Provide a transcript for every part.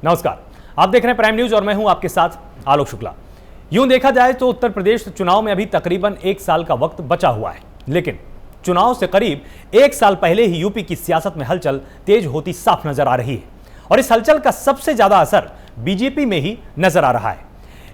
नमस्कार, आप देख रहे हैं प्राइम न्यूज और मैं हूं आपके साथ आलोक शुक्ला। यूं देखा जाए तो उत्तर प्रदेश चुनाव में अभी तकरीबन 1 साल का वक्त बचा हुआ है, लेकिन चुनाव से करीब 1 साल पहले ही यूपी की सियासत में हलचल तेज होती साफ नजर आ रही है और इस हलचल का सबसे ज्यादा असर बीजेपी में ही नजर आ रहा है।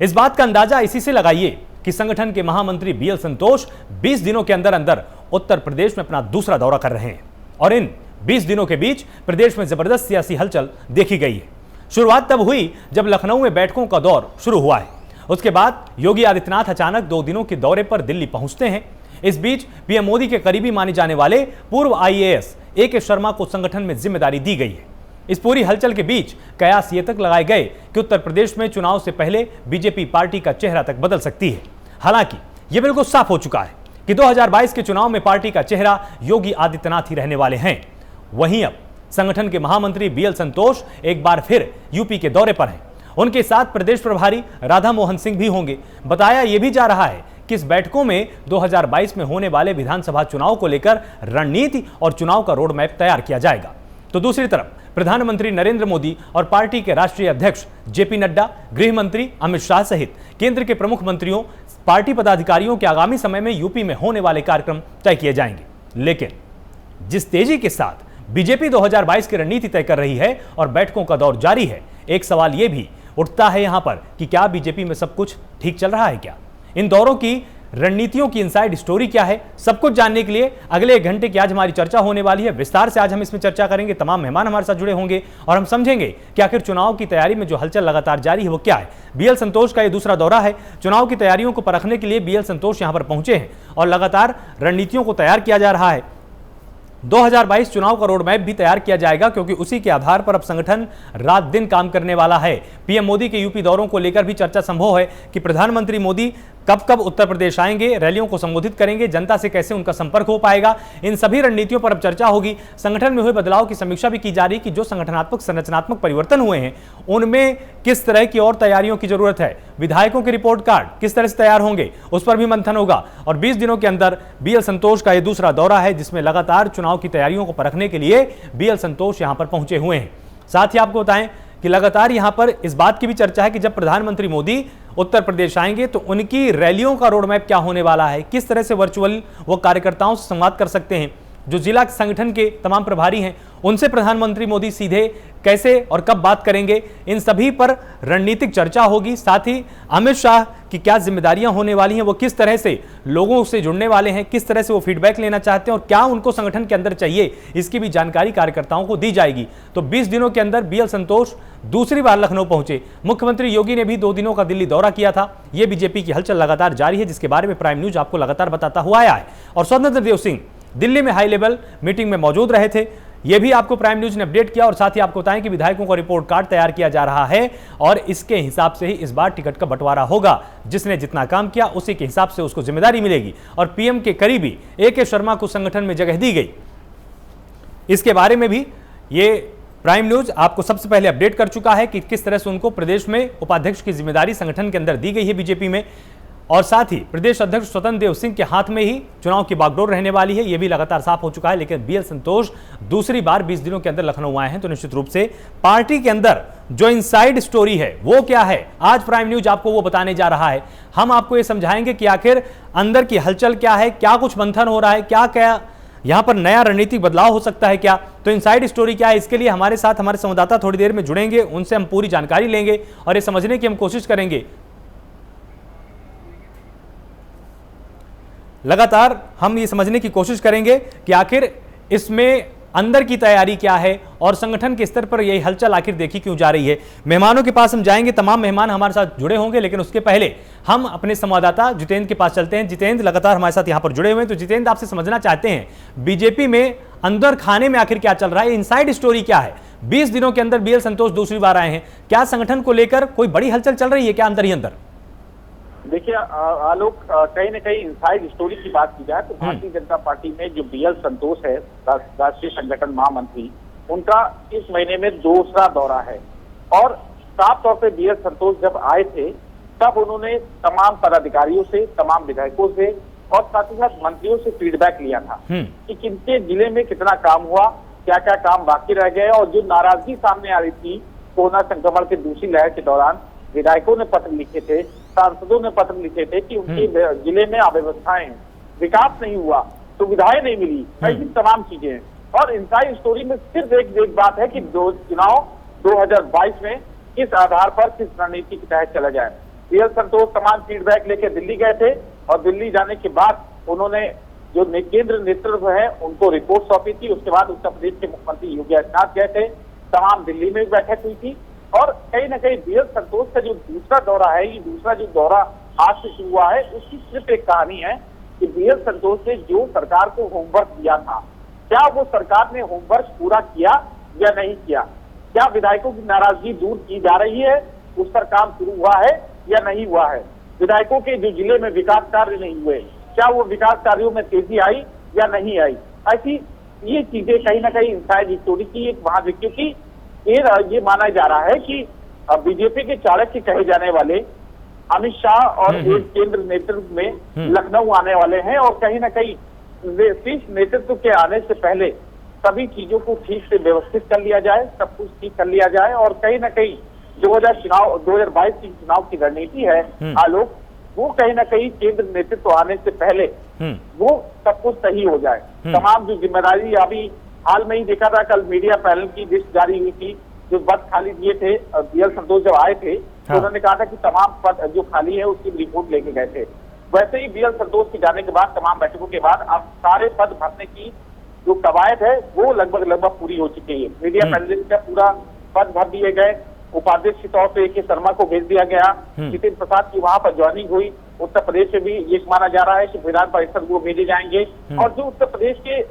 इस बात का अंदाजा इसी से लगाइए कि संगठन के महामंत्री बीएल संतोष 20 दिनों के अंदर अंदर उत्तर प्रदेश में अपना दूसरा दौरा कर रहे हैं और इन 20 दिनों के बीच प्रदेश में जबरदस्त सियासी हलचल देखी गई है। शुरुआत तब हुई जब लखनऊ में बैठकों का दौर शुरू हुआ है। उसके बाद योगी आदित्यनाथ अचानक 2 दिनों के दौरे पर दिल्ली पहुंचते हैं। इस बीच पीएम मोदी के करीबी माने जाने वाले पूर्व आईएएस ए.के. शर्मा को संगठन में जिम्मेदारी दी गई है। इस पूरी हलचल के बीच कयास ये तक लगाए गए कि उत्तर प्रदेश में चुनाव से पहले बीजेपी पार्टी का चेहरा तक बदल सकती है। हालांकि यह बिल्कुल साफ हो चुका है कि 2022 के चुनाव में पार्टी का चेहरा योगी आदित्यनाथ ही रहने वाले हैं। वहीं अब संगठन के महामंत्री बीएल संतोष एक बार फिर यूपी के दौरे पर हैं। उनके साथ प्रदेश प्रभारी राधा मोहन सिंह भी होंगे। बताया यह भी जा रहा है कि इस बैठकों में 2022 में होने वाले विधानसभा चुनाव को लेकर रणनीति और चुनाव का रोड मैप तैयार किया जाएगा। तो दूसरी तरफ प्रधानमंत्री नरेंद्र मोदी और पार्टी के राष्ट्रीय अध्यक्ष जेपी नड्डा, गृह मंत्री अमित शाह सहित केंद्र के प्रमुख मंत्रियों, पार्टी पदाधिकारियों के आगामी समय में यूपी में होने वाले कार्यक्रम तय किए जाएंगे। लेकिन जिस तेजी के साथ बीजेपी 2022 की रणनीति तय कर रही है और बैठकों का दौर जारी है, एक सवाल यह भी उठता है यहां पर कि क्या बीजेपी में सब कुछ ठीक चल रहा है क्या? इन दौरों की रणनीतियों की इनसाइड स्टोरी क्या है, सब कुछ जानने के लिए अगले 1 घंटे की आज हमारी चर्चा होने वाली है। विस्तार से आज हम इसमें चर्चा करेंगे। तमाम मेहमान हमारे साथ जुड़े होंगे और हम समझेंगे कि आखिर चुनाव की तैयारी में जो हलचल लगातार जारी है वो क्या है। बीएल संतोष का ये दूसरा दौरा है। चुनाव की तैयारियों को परखने के लिए बीएल संतोष यहां पर पहुंचे हैं और लगातार रणनीतियों को तैयार किया जा रहा है। 2022 चुनाव का रोड मैप भी तैयार किया जाएगा क्योंकि उसी के आधार पर अब संगठन रात दिन काम करने वाला है। पीएम मोदी के यूपी दौरों को लेकर भी चर्चा संभव है कि प्रधानमंत्री मोदी कब कब उत्तर प्रदेश आएंगे, रैलियों को संबोधित करेंगे, जनता से कैसे उनका संपर्क हो पाएगा। इन सभी रणनीतियों पर अब चर्चा होगी। संगठन में हुए बदलाव की समीक्षा भी की जा रही कि जो संगठनात्मक संरचनात्मक परिवर्तन हुए हैं उनमें किस तरह की और तैयारियों की जरूरत है। विधायकों के रिपोर्ट कार्ड किस तरह से तैयार होंगे उस पर भी मंथन होगा। और 20 दिनों के अंदर बीएल संतोष का यह दूसरा दौरा है जिसमें लगातार चुनाव की तैयारियों को परखने के लिए बीएल संतोष यहां पर पहुंचे हुए हैं। साथ ही आपको बताएं कि लगातार यहां पर इस बात की भी चर्चा है कि जब प्रधानमंत्री मोदी उत्तर प्रदेश आएंगे तो उनकी रैलियों का रोड मैप क्या होने वाला है, किस तरह से वर्चुअल वो कार्यकर्ताओं से संवाद कर सकते हैं। जो जिला संगठन के तमाम प्रभारी हैं उनसे प्रधानमंत्री मोदी सीधे कैसे और कब बात करेंगे, इन सभी पर रणनीतिक चर्चा होगी। साथ ही अमित शाह की क्या जिम्मेदारियां होने वाली हैं, वो किस तरह से लोगों से जुड़ने वाले हैं, किस तरह से वो फीडबैक लेना चाहते हैं और क्या उनको संगठन के अंदर चाहिए, इसकी भी जानकारी कार्यकर्ताओं को दी जाएगी। तो 20 दिनों के अंदर बीएल संतोष दूसरी बार लखनऊ पहुंचे। मुख्यमंत्री योगी ने भी 2 दिनों का दिल्ली दौरा किया था। यह बीजेपी की हलचल लगातार जारी है जिसके बारे में प्राइम न्यूज आपको लगातार बताता हुआ आया है। और स्वतंत्र देव सिंह दिल्ली में हाई लेवल मीटिंग में मौजूद रहे थे, यह भी आपको प्राइम न्यूज ने अपडेट किया। और साथ ही आपको बताएं कि विधायकों का रिपोर्ट कार्ड तैयार किया जा रहा है और इसके हिसाब से ही इस बार टिकट का बंटवारा होगा। जिसने जितना काम किया उसी के हिसाब से उसको जिम्मेदारी मिलेगी और पीएम के करीबी ए.के. शर्मा को संगठन में जगह दी गई। इसके बारे में भी ये प्राइम न्यूज आपको सबसे पहले अपडेट कर चुका है कि किस तरह से उनको प्रदेश में उपाध्यक्ष की जिम्मेदारी संगठन के अंदर दी गई है बीजेपी में। और साथ ही प्रदेश अध्यक्ष स्वतंत्र देव सिंह के हाथ में ही चुनाव की बागडोर रहने वाली है, यह भी लगातार साफ हो चुका है। लेकिन बीएल संतोष दूसरी बार 20 दिनों के अंदर लखनऊ आए हैं तो निश्चित रूप से पार्टी के अंदर जो इनसाइड स्टोरी है वो क्या है, आज प्राइम न्यूज आपको वो बताने जा रहा है। हम आपको ये समझाएंगे कि आखिर अंदर की हलचल क्या है, क्या कुछ मंथन हो रहा है, क्या क्या यहां पर नया रणनीतिक बदलाव हो सकता है क्या, तो इनसाइड स्टोरी क्या है। इसके लिए हमारे साथ हमारे संवाददाता थोड़ी देर में जुड़ेंगे, उनसे हम पूरी जानकारी लेंगे और ये समझने की हम कोशिश करेंगे। लगातार हम ये समझने की कोशिश करेंगे कि आखिर इसमें अंदर की तैयारी क्या है और संगठन के स्तर पर यही हलचल आखिर देखी क्यों जा रही है। मेहमानों के पास हम जाएंगे, तमाम मेहमान हमारे साथ जुड़े होंगे, लेकिन उसके पहले हम अपने संवाददाता जितेंद्र के पास चलते हैं। जितेंद्र लगातार हमारे साथ यहां पर जुड़े हुए हैं। तो जितेंद्र, आपसे समझना चाहते हैं बीजेपी में अंदर खाने में आखिर क्या चल रहा है, इनसाइड स्टोरी क्या है। 20 दिनों के अंदर बीएल संतोष दूसरी बार आए हैं, क्या संगठन को लेकर कोई बड़ी हलचल चल रही है क्या अंदर ही अंदर? देखिए आलोक, कहीं न कहीं इनसाइड स्टोरी की बात की जाए तो भारतीय जनता पार्टी में जो बीएल संतोष है, राष्ट्रीय संगठन महामंत्री, उनका इस महीने में दूसरा दौरा है। और साफ तौर पे बीएल संतोष जब आए थे तब उन्होंने तमाम पदाधिकारियों से, तमाम विधायकों से और साथ ही साथ मंत्रियों से फीडबैक लिया था कि किनके जिले में कितना काम हुआ, क्या क्या काम बाकी रह गए और जो नाराजगी सामने आ रही थी कोरोना संक्रमण के दूसरी लहर के दौरान विधायकों ने पत्र लिखे थे, सांसदों ने पत्र लिखे थे कि उनके जिले में अव्यवस्थाएं हैं, विकास नहीं हुआ, सुविधाएं नहीं मिली, ऐसी तमाम चीजें हैं। और इनसाइड स्टोरी में सिर्फ एक बात है कि चुनाव 2022 में किस आधार पर, किस रणनीति के तहत चला जाए। बीएल संतोष तमाम फीडबैक लेके दिल्ली गए थे और दिल्ली जाने के बाद उन्होंने जो केंद्र नेतृत्व है उनको रिपोर्ट सौंपी थी। उसके बाद उत्तर प्रदेश के मुख्यमंत्री योगी आदित्यनाथ गए थे, तमाम दिल्ली में बैठक हुई थी। और कहीं ना कहीं बीएल संतोष का जो दूसरा दौरा है, ये दूसरा जो दौरा आज से शुरू हुआ है, उसकी सिर्फ एक कहानी है कि बीएल संतोष ने जो सरकार को होमवर्क दिया था, क्या वो सरकार ने होमवर्क पूरा किया या नहीं किया? क्या विधायकों की नाराजगी दूर की जा रही है, उस पर काम शुरू हुआ है या नहीं हुआ है? विधायकों के जो जिले में विकास कार्य नहीं हुए, क्या वो विकास कार्यों में तेजी आई या नहीं आई? ऐसी ये चीजें कहीं ना कहीं इनसाइड स्टोरी की एक वहां, क्योंकि ये माना जा रहा है कि बीजेपी के चाणक्य कहे जाने वाले अमित शाह और एक केंद्र नेतृत्व में लखनऊ आने वाले हैं और कहीं ना कहीं शीर्ष नेतृत्व के आने से पहले सभी चीजों को ठीक से व्यवस्थित कर लिया जाए, सब कुछ ठीक कर लिया जाए। और कहीं ना कहीं 2022 की चुनाव की रणनीति है आलोक, वो कहीं ना कहीं केंद्र नेतृत्व आने से पहले वो सब कुछ सही हो जाए। तमाम जो जिम्मेदारी, अभी हाल में ही देखा था, कल मीडिया पैनल की लिस्ट जारी हुई थी, जो पद खाली दिए थे बीएल संतोष जब आए थे तो उन्होंने कहा था कि तमाम पद जो खाली है उसकी रिपोर्ट लेके गए थे। वैसे ही बीएल संतोष के जाने के बाद, तमाम बैठकों के बाद अब सारे पद भरने की जो कवायद है वो लगभग पूरी हो चुकी है। मीडिया पैनलिस्ट का पूरा पद भर दिए गए, उपाध्यक्ष के तौर पर AK शर्मा को भेज दिया गया, नितिन प्रसाद की वहां पर ज्वाइनिंग हुई। उत्तर प्रदेश में भी ये माना जा रहा है कि विधान परिषद वो भेजे जाएंगे और जो उत्तर प्रदेश के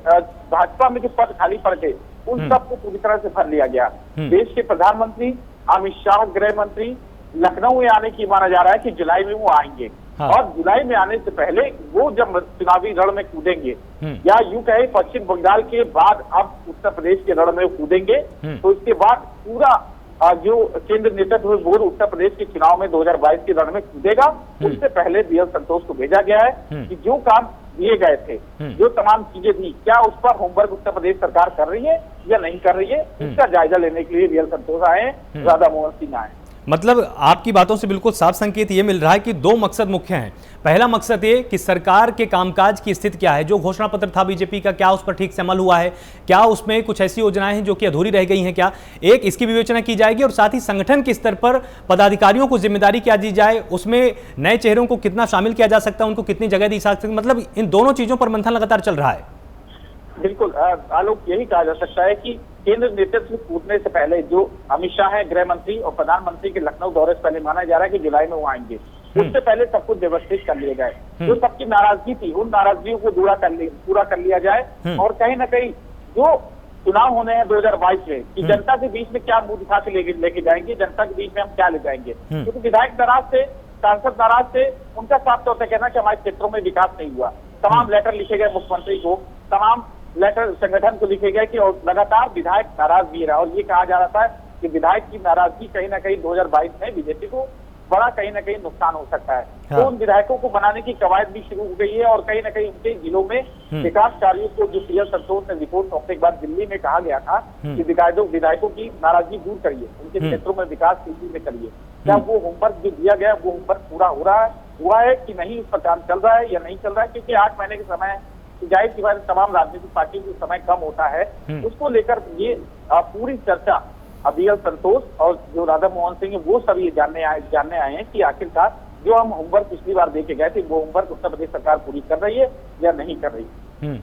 भाजपा में जो पद खाली पड़ गए उन सबको पूरी तरह से भर लिया गया। देश के प्रधानमंत्री अमित शाह, गृह मंत्री लखनऊ में आने की माना जा रहा है कि जुलाई में वो आएंगे। और जुलाई में आने से पहले वो जब चुनावी रण में कूदेंगे, या यूं कहे पश्चिम बंगाल के बाद अब उत्तर प्रदेश के रण में कूदेंगे, तो इसके बाद पूरा जो केंद्र नेतृत्व बोर्ड उत्तर प्रदेश के चुनाव में 2022 के रण में कूदेगा। उससे पहले बीएल संतोष को भेजा गया है कि जो काम दिए गए थे, जो तमाम चीजें थी, क्या उस पर होमवर्क उत्तर प्रदेश सरकार कर रही है या नहीं कर रही है, इसका जायजा लेने के लिए बीएल संतोष आए, राधा मोहन सिंह आए। मतलब आपकी बातों से बिल्कुल साफ संकेत ये मिल रहा है कि दो मकसद मुख्य हैं। पहला मकसद ये कि सरकार के कामकाज की स्थिति क्या है, जो घोषणा पत्र था बीजेपी का, क्या उस पर ठीक से अमल हुआ है, क्या उसमें कुछ ऐसी योजनाएं हैं जो कि अधूरी रह गई हैं, क्या एक इसकी विवेचना की जाएगी। और साथ ही संगठन के स्तर पर पदाधिकारियों को जिम्मेदारी क्या दी जाए, उसमें नए चेहरों को कितना शामिल किया जा सकता है, उनको कितनी जगह दी जा सकती है। मतलब इन दोनों चीजों पर मंथन लगातार चल रहा है। बिल्कुल आलोक, यही कहा जा सकता है कि केंद्र नेतृत्व कूदने से पहले जो अमित शाह है गृह मंत्री और प्रधानमंत्री के लखनऊ दौरे से पहले माना जा रहा है कि जुलाई में वो आएंगे, उससे पहले सब कुछ व्यवस्थित कर लिए जाए। जो सबकी नाराजगी थी उन नाराजगियों को पूरा कर लिया जाए। और कहीं ना कहीं जो चुनाव होने हैं 2022 में, कि जनता के बीच में क्या मुंह दिखा के लेके जाएंगे, जनता के बीच में हम क्या ले जाएंगे। क्योंकि विधायक नाराज थे, सांसद नाराज थे, उनका साफ तौर पर कहना कि हमारे क्षेत्रों में विकास नहीं हुआ। तमाम लेटर लिखे गए मुख्यमंत्री को, तमाम लेटर संगठन को लिखे गए कि और लगातार विधायक नाराज भी रहा। और ये कहा जा रहा था कि विधायक की नाराजगी कहीं ना कहीं 2022 में बीजेपी को बड़ा कहीं ना कहीं नुकसान हो सकता है। तो उन विधायकों को बनाने की कवायद भी शुरू हो गई है और कहीं ना कहीं उनके जिलों में विकास कार्यों को, जो बीएल संतोष ने रिपोर्ट सौंपने के बाद दिल्ली में कहा गया था कि विधायकों की नाराजगी दूर करिए, उनके क्षेत्रों में विकास तेजी में करिए। क्या वो होमवर्क जो दिया गया वो होमवर्क पूरा हुआ है कि नहीं, उस पर काम चल रहा है या नहीं चल रहा है? क्योंकि 8 महीने के समय जाहिर सी बात, तमाम राजनीतिक पार्टी को समय कम होता है, उसको लेकर ये पूरी चर्चा बीएल संतोष और जो राधा मोहन सिंह है वो सब ये जानने आए हैं कि आखिरकार जो हम होमवर्क पिछली बार देके गए थे वो होमवर्क उत्तर प्रदेश सरकार पूरी कर रही है या नहीं कर रही है।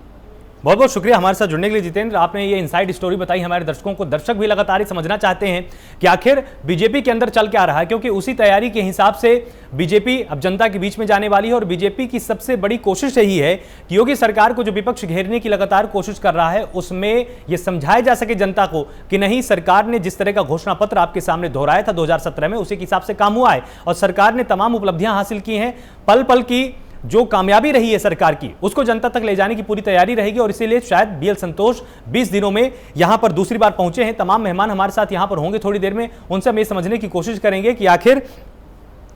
बहुत बहुत शुक्रिया हमारे साथ जुड़ने के लिए जितेंद्र। आपने ये इनसाइड स्टोरी बताई हमारे दर्शकों को। दर्शक भी लगातार ही समझना चाहते हैं कि आखिर बीजेपी के अंदर चल क्या रहा है, क्योंकि उसी तैयारी के हिसाब से बीजेपी अब जनता के बीच में जाने वाली है। और बीजेपी की सबसे बड़ी कोशिश यही है कि योगी सरकार को जो विपक्ष घेरने की लगातार कोशिश कर रहा है, उसमें यह समझाया जा सके जनता को कि नहीं, सरकार ने जिस तरह का घोषणा पत्र आपके सामने दोहराया था 2017 में, उसी के हिसाब से काम हुआ है और सरकार ने तमाम उपलब्धियां हासिल की हैं। पल पल की जो कामयाबी रही है सरकार की, उसको जनता तक ले जाने की पूरी तैयारी रहेगी। और इसीलिए शायद बीएल संतोष 20 दिनों में यहां पर दूसरी बार पहुंचे हैं। तमाम मेहमान हमारे साथ यहां पर होंगे थोड़ी देर में, उनसे हम ये समझने की कोशिश करेंगे कि आखिर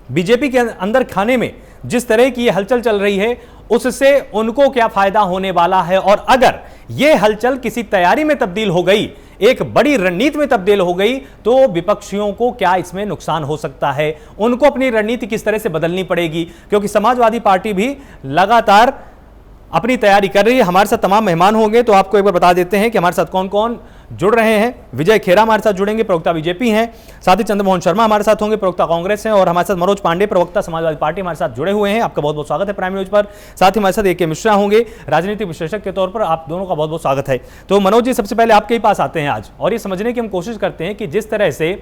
बीजेपी के अंदर खाने में जिस तरह की ये हलचल चल रही है उससे उनको क्या फायदा होने वाला है। और अगर ये हलचल किसी तैयारी में तब्दील हो गई, एक बड़ी रणनीति में तब्दील हो गई, तो विपक्षियों को क्या इसमें नुकसान हो सकता है, उनको अपनी रणनीति किस तरह से बदलनी पड़ेगी, क्योंकि समाजवादी पार्टी भी लगातार अपनी तैयारी कर रही है। हमारे साथ तमाम मेहमान होंगे, तो आपको एक बार बता देते हैं कि हमारे साथ कौन कौन जुड़ रहे हैं। विजय खेरा हमारे साथ जुड़ेंगे, प्रवक्ता बीजेपी हैं, साथ ही चंद्रमोहन शर्मा हमारे साथ होंगे, प्रवक्ता कांग्रेस हैं, और हमारे साथ मनोज पांडे, प्रवक्ता समाजवादी पार्टी, हमारे साथ जुड़े हुए हैं। आपका बहुत बहुत स्वागत है प्राइम न्यूज पर। साथ ही हमारे साथ AK मिश्रा होंगे, राजनीतिक विश्लेषक के तौर पर, आप दोनों का बहुत बहुत स्वागत है। तो मनोज जी, सबसे पहले आपके ही पास आते हैं आज, और ये समझने की हम कोशिश करते हैं कि जिस तरह से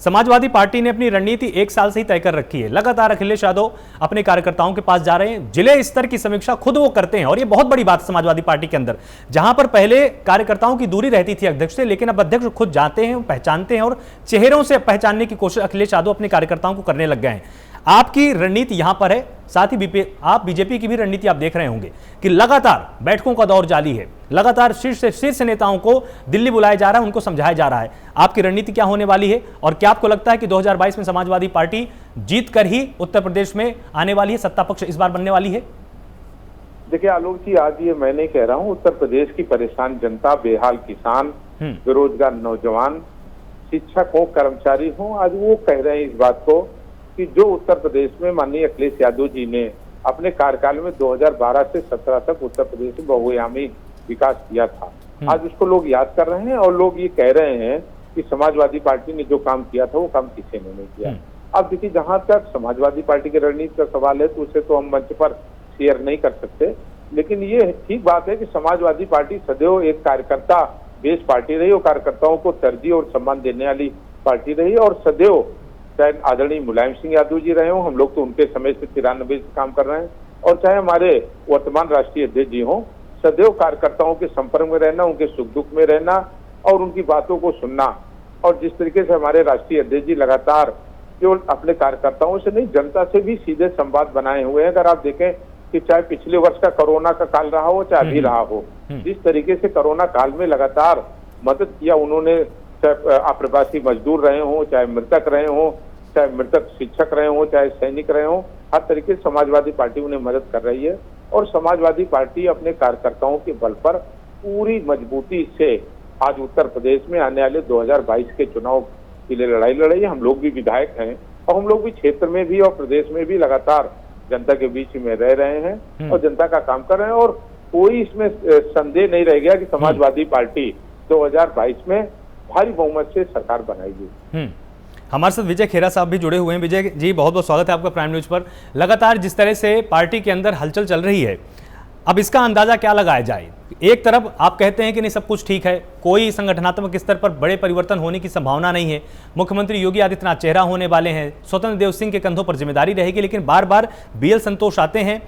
समाजवादी पार्टी ने अपनी रणनीति 1 साल से ही तय कर रखी है, लगातार अखिलेश यादव अपने कार्यकर्ताओं के पास जा रहे हैं, जिले स्तर की समीक्षा खुद वो करते हैं, और ये बहुत बड़ी बात है समाजवादी पार्टी के अंदर, जहां पर पहले कार्यकर्ताओं की दूरी रहती थी अध्यक्ष से, लेकिन अब अध्यक्ष खुद जाते हैं, पहचानते हैं, और चेहरों से पहचानने की कोशिश अखिलेश यादव अपने कार्यकर्ताओं को करने लग गए हैं। आपकी रणनीति यहां पर है, साथ ही आप बीजेपी की भी रणनीति आप देख रहे होंगे कि लगातार बैठकों का दौर जारी है, लगातार शीर्ष नेताओं को दिल्ली बुलाया जा रहा है, उनको समझाया जा रहा है। आपकी रणनीति क्या होने वाली है, और क्या आपको लगता है कि 2022 में समाजवादी पार्टी जीत कर ही उत्तर प्रदेश में आने वाली है, सत्ता पक्ष इस बार बनने वाली है? देखिए आलोक जी, आज ये मैं नहीं कह रहा हूँ, उत्तर प्रदेश की परेशान जनता, बेहाल किसान, बेरोजगार नौजवान, शिक्षक हो, कर्मचारी हो, आज वो कह रहे हैं इस बात को कि जो उत्तर प्रदेश में माननीय अखिलेश यादव जी ने अपने कार्यकाल में 2012 से 17 तक उत्तर प्रदेश में बहुआयामी विकास किया था, आज उसको लोग याद कर रहे हैं, और लोग ये कह रहे हैं कि समाजवादी पार्टी ने जो काम किया था वो काम किसी ने नहीं किया। अब देखिए, जहां तक समाजवादी पार्टी की रणनीति का सवाल है, तो उसे तो हम मंच पर शेयर नहीं कर सकते, लेकिन ये ठीक बात है कि समाजवादी पार्टी सदैव एक कार्यकर्ता बेस पार्टी रही, और कार्यकर्ताओं को तरजीह और सम्मान देने वाली पार्टी रही, और सदैव चाहे आदरणीय मुलायम सिंह यादव जी रहे हो, हम लोग तो उनके समय से 93 से काम कर रहे हैं, और चाहे हमारे वर्तमान राष्ट्रीय अध्यक्ष जी हो, सदैव कार्यकर्ताओं के संपर्क में रहना, उनके सुख दुख में रहना, और उनकी बातों को सुनना। और जिस तरीके से हमारे राष्ट्रीय अध्यक्ष जी लगातार केवल अपने कार्यकर्ताओं से नहीं, जनता से भी सीधे संवाद बनाए हुए हैं। अगर आप देखें कि चाहे पिछले वर्ष का कोरोना का काल रहा हो, चाहे अभी रहा हो, जिस तरीके से कोरोना काल में लगातार मदद किया उन्होंने, चाहे अप्रवासी मजदूर रहे हों, चाहे मृतक रहे हों, चाहे मृतक शिक्षक रहे हों, चाहे सैनिक रहे हों, हर तरीके से समाजवादी पार्टी उन्हें मदद कर रही है, और समाजवादी पार्टी अपने कार्यकर्ताओं के बल पर पूरी मजबूती से आज उत्तर प्रदेश में आने वाले 2022 के चुनाव के लिए लड़ाई लड़ रही है। हम लोग भी विधायक हैं, और हम लोग भी क्षेत्र में भी और प्रदेश में भी लगातार जनता के बीच में रह रहे हैं, और जनता का काम कर रहे हैं, और कोई इसमें संदेह नहीं रह गया कि समाजवादी पार्टी 2022 में भारी बहुमत से सरकार बनाएगी। हमारे साथ विजय खेरा साहब भी जुड़े हुए हैं। विजय जी, बहुत बहुत स्वागत है आपका प्राइम न्यूज पर। लगातार जिस तरह से पार्टी के अंदर हलचल चल रही है, अब इसका अंदाजा क्या लगाया जाए? एक तरफ आप कहते हैं कि नहीं, सब कुछ ठीक है, कोई संगठनात्मक स्तर पर बड़े परिवर्तन होने की संभावना नहीं है, मुख्यमंत्री योगी आदित्यनाथ चेहरा होने वाले हैं, स्वतंत्र देव सिंह के कंधों पर जिम्मेदारी रहेगी, लेकिन बार बार BL संतोष आते हैं,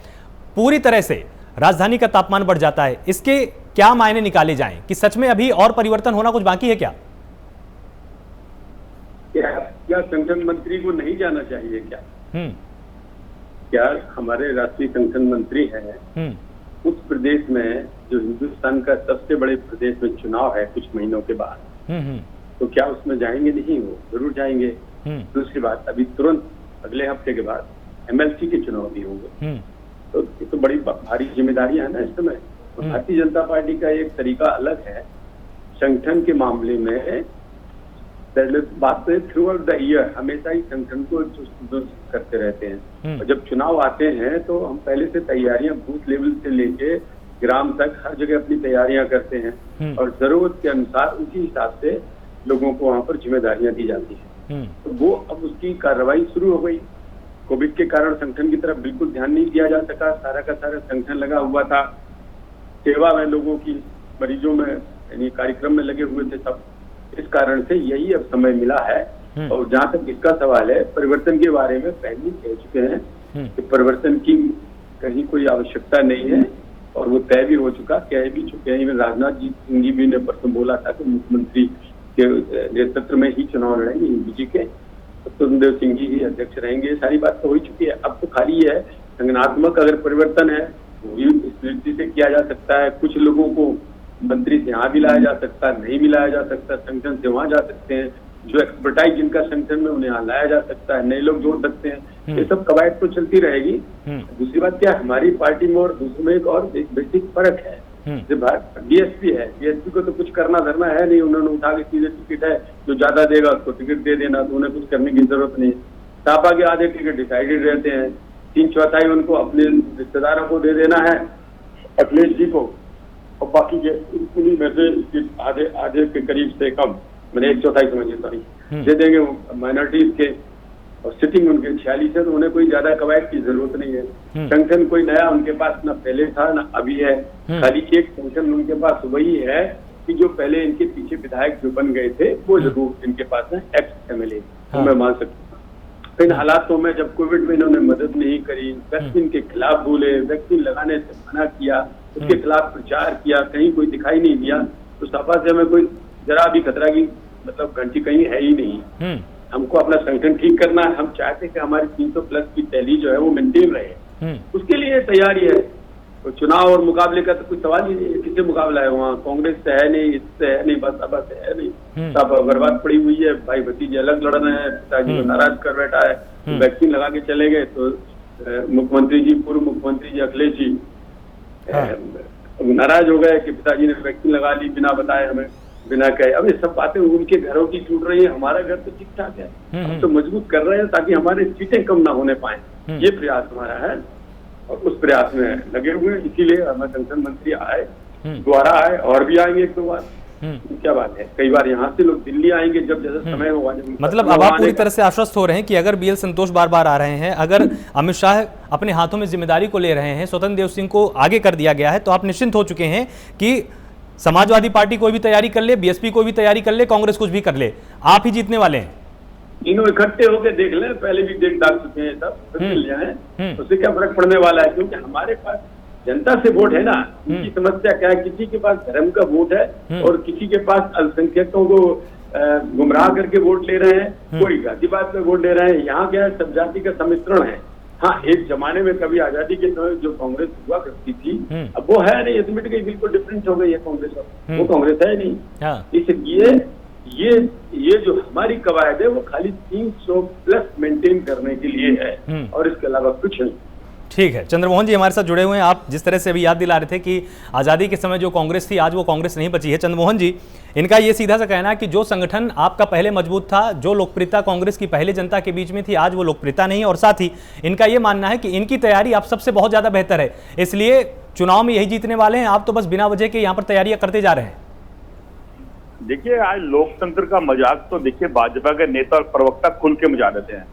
पूरी तरह से राजधानी का तापमान बढ़ जाता है। इसके क्या मायने निकाले जाएं कि सच में अभी और परिवर्तन होना कुछ बाकी है क्या? क्या संगठन मंत्री को नहीं जाना चाहिए क्या? क्या हमारे राष्ट्रीय संगठन मंत्री हैं, उस प्रदेश में जो हिंदुस्तान का सबसे बड़े प्रदेश में चुनाव है कुछ महीनों के बाद, तो क्या उसमें जाएंगे नहीं? वो जरूर जाएंगे। दूसरी बात, अभी तुरंत अगले हफ्ते के बाद MLC के चुनाव भी होंगे, तो ये तो बड़ी भारी जिम्मेदारियां है ना इस समय। तो भारतीय जनता पार्टी का एक तरीका अलग है संगठन के मामले में, बात थ्रू आउट द ईयर हमेशा ही संगठन को दुरुस्त करते रहते हैं, और जब चुनाव आते हैं तो हम पहले से तैयारियां बूथ लेवल से लेके ग्राम तक हर जगह अपनी तैयारियां करते हैं, और जरूरत के अनुसार उसी हिसाब से लोगों को वहां पर जिम्मेदारियां दी जाती हैं। तो वो अब उसकी कार्रवाई शुरू हो गई। कोविड के कारण संगठन की तरफ बिल्कुल ध्यान नहीं दिया जा सका, सारा का सारा संगठन लगा हुआ था सेवा में, लोगों की मरीजों में, यानी कार्यक्रम में लगे हुए थे सब। इस कारण से यही अब समय मिला है। और जहां तक इसका सवाल है, परिवर्तन के बारे में पहले कह चुके हैं कि परिवर्तन की कहीं कोई आवश्यकता नहीं है, और वो तय भी हो चुका, कह भी चुके हैं। राजनाथ सिंह जी भी ने परसों बोला था कि मुख्यमंत्री के नेतृत्व में ही चुनाव लड़ेंगे हिंदू जी के, स्वतंत्र देव सिंह जी ही अध्यक्ष रहेंगे। सारी बात तो हो चुकी है। अब तो खाली है संगठनात्मक अगर परिवर्तन है वो भी इस दृष्टि से किया जा सकता है। कुछ लोगों को मंत्री से यहाँ भी लाया जा सकता है, नहीं भी लाया जा सकता, संगठन से वहां जा सकते हैं, जो एक्सपर्टाइज जिनका संगठन में उन्हें यहाँ लाया जा सकता है, नए लोग जोड़ सकते हैं। ये सब कवायद तो चलती रहेगी। दूसरी बात क्या, हमारी पार्टी में और दूसरे में एक और बेसिक फर्क है। डीएसपी है, डीएसपी को तो कुछ करना धरना है नहीं, उन्होंने उठा के सीधे टिकट है, जो ज्यादा देगा उसको टिकट दे देना, तो उन्हें कुछ करने की जरूरत नहीं। सपा के आधे टिकट डिसाइडेड रहते हैं, 3/4 उनको अपने रिश्तेदारों को दे देना है, अखिलेश जी को, और बाकी के उन्हीं में से आधे के करीब से कम, मैंने 1/4 समझिए सॉरी दे देंगे माइनॉरिटीज के, और सिटिंग उनके 46 है, तो उन्हें कोई ज्यादा कवायद की जरूरत नहीं है। संगठन कोई नया उनके पास ना पहले था ना अभी है, खाली एक संगठन उनके पास वही है कि जो पहले इनके पीछे विधायक जो बन गए थे वो जरूर इनके पास है, एक्स एमएलए, तो मैं मान सकता हूँ। इन हालातों में जब कोविड में इन्होंने मदद नहीं करी, वैक्सीन के खिलाफ बोले, वैक्सीन लगाने से मना किया, उसके खिलाफ प्रचार किया, कहीं कोई दिखाई नहीं दिया, तो सपा से हमें कोई जरा भी खतरा की मतलब घंटी कहीं है ही नहीं। हमको अपना संगठन ठीक करना है, हम चाहते कि हमारी 300+ की टैली जो है वो मेंटेन रहे, उसके लिए तैयारी है। तो चुनाव और मुकाबले का तो कोई सवाल ही नहीं है, किससे मुकाबला है वहाँ, कांग्रेस से है नहीं, इससे है नहीं, बसपा से है नहीं, सब बर्बाद पड़ी हुई है, भाई भतीजे अलग लड़ रहे हैं, पिताजी को नाराज कर बैठा है, तो वैक्सीन लगा के चले गए, तो मुख्यमंत्री जी, पूर्व मुख्यमंत्री जी अखिलेश जी नाराज हो गए कि पिताजी ने वैक्सीन लगा ली बिना बताए हमें, बिना कहे। अब ये सब बातें उनके घरों की टूट रही है, हमारा घर तो ठीक ठाक है, हम तो मजबूत कर रहे हैं ताकि हमारे सीटें कम ना होने पाए, ये प्रयास हमारा है और उस प्रयास में लगे हुए हैं। इसीलिए हमारे संगठन मंत्री आए, दोबारा आए, और भी आएंगे 1-2 बार, क्या बात है, कई बार यहाँ से लोग दिल्ली आएंगे जब जैसा समय होगा। मतलब अब आप पूरी तरह से आश्वस्त हो रहे हैं कि अगर बीएल संतोष बार बार आ रहे हैं, अगर अमित शाह अपने हाथों में जिम्मेदारी को ले रहे हैं, स्वतंत्र देव सिंह को आगे कर दिया गया है, तो आप निश्चिंत हो चुके हैं कि समाजवादी पार्टी कोई भी तैयारी कर ले, बीएसपी कोई भी तैयारी कर ले, कांग्रेस कुछ भी कर ले, आप ही जीतने वाले हैं। तीनों इकट्ठे होकर देख लें, पहले भी देख डाल चुके हैं सब, मिल जाए, उससे क्या फर्क पड़ने वाला है, क्योंकि हमारे पास जनता से वोट है ना। उनकी समस्या क्या है, किसी के पास धर्म का वोट है और किसी के पास अल्पसंख्यकों को गुमराह करके वोट ले रहे हैं, कोई जातिवाद पे वोट ले रहे हैं। यहाँ क्या है, सब जाति का सम्मिश्रण है। हाँ, एक जमाने में कभी आजादी के समय जो कांग्रेस हुआ करती थी, अब वो है नहीं, मिट गई, बिल्कुल डिफरेंट हो गई है कांग्रेस, वो कांग्रेस है नहीं। इसलिए ये जो हमारी कवायद है वो खाली 300+ मेंटेन करने के लिए है और इसके अलावा कुछ नहीं। ठीक है, चंद्रमोहन जी हमारे साथ जुड़े हुए हैं। आप जिस तरह से अभी याद दिला रहे थे कि आज़ादी के समय जो कांग्रेस थी, आज वो कांग्रेस नहीं बची है। चंद्रमोहन जी, इनका ये सीधा सा कहना है कि जो संगठन आपका पहले मजबूत था, जो लोकप्रियता कांग्रेस की पहले जनता के बीच में थी, आज वो लोकप्रियता नहीं है, और साथ ही इनका ये मानना है कि इनकी तैयारी आप सबसे बहुत ज़्यादा बेहतर है, इसलिए चुनाव में यही जीतने वाले हैं, आप तो बस बिना वजह के यहाँ पर तैयारियां करते जा रहे हैं। देखिए, आज लोकतंत्र का मजाक तो देखिए भाजपा के नेता और प्रवक्ता खुल के मजा देते हैं।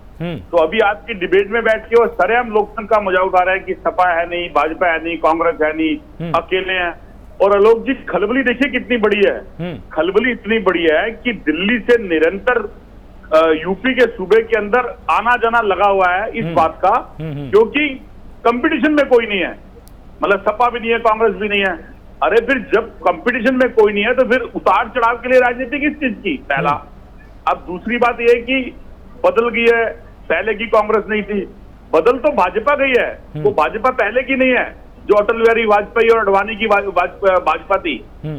तो अभी आपकी डिबेट में बैठ के वो सरेआम लोकतंत्र का मजा उठा रहे हैं कि सपा है नहीं, भाजपा है नहीं, कांग्रेस है नहीं, अकेले हैं। और आलोक जी, खलबली देखिए कितनी बड़ी है, खलबली इतनी बड़ी है कि दिल्ली से निरंतर यूपी के सूबे के अंदर आना जाना लगा हुआ है इस बात का, क्योंकि कंपटीशन में कोई नहीं है, मतलब सपा भी नहीं है, कांग्रेस भी नहीं है। अरे फिर जब कंपटीशन में कोई नहीं है तो फिर उतार चढ़ाव के लिए राजनीति किस चीज की, पहला। अब दूसरी बात यह है कि बदल गई है, पहले की कांग्रेस नहीं थी, बदल तो भाजपा गई है, वो भाजपा पहले की नहीं है जो अटल बिहारी वाजपेयी और अडवाणी की भाजपा थी।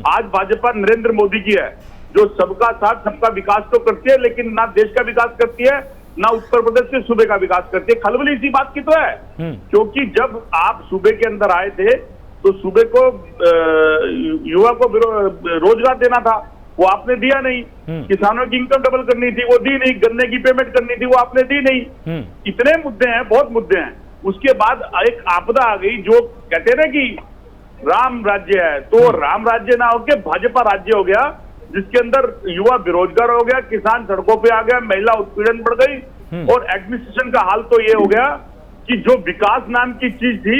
आज भाजपा नरेंद्र मोदी की है, जो सबका साथ सबका विकास तो करती है, लेकिन ना देश का विकास करती है, ना उत्तर प्रदेश के सूबे का विकास करती है। खलबली इसी बात की तो है, क्योंकि जब आप सूबे के अंदर आए थे तो सूबे को युवा को रोजगार देना था, वो आपने दिया नहीं। किसानों की इनकम डबल करनी थी, वो दी नहीं। गन्ने की पेमेंट करनी थी, वो आपने दी नहीं। इतने मुद्दे हैं, बहुत मुद्दे हैं। उसके बाद एक आपदा आ गई, जो कहते हैं ना कि राम राज्य है, तो राम राज्य ना होके भाजपा राज्य हो गया, जिसके अंदर युवा बेरोजगार हो गया, किसान सड़कों पे आ गया, महिला उत्पीड़न बढ़ गई, और एडमिनिस्ट्रेशन का हाल तो ये हो गया कि जो विकास नाम की चीज थी,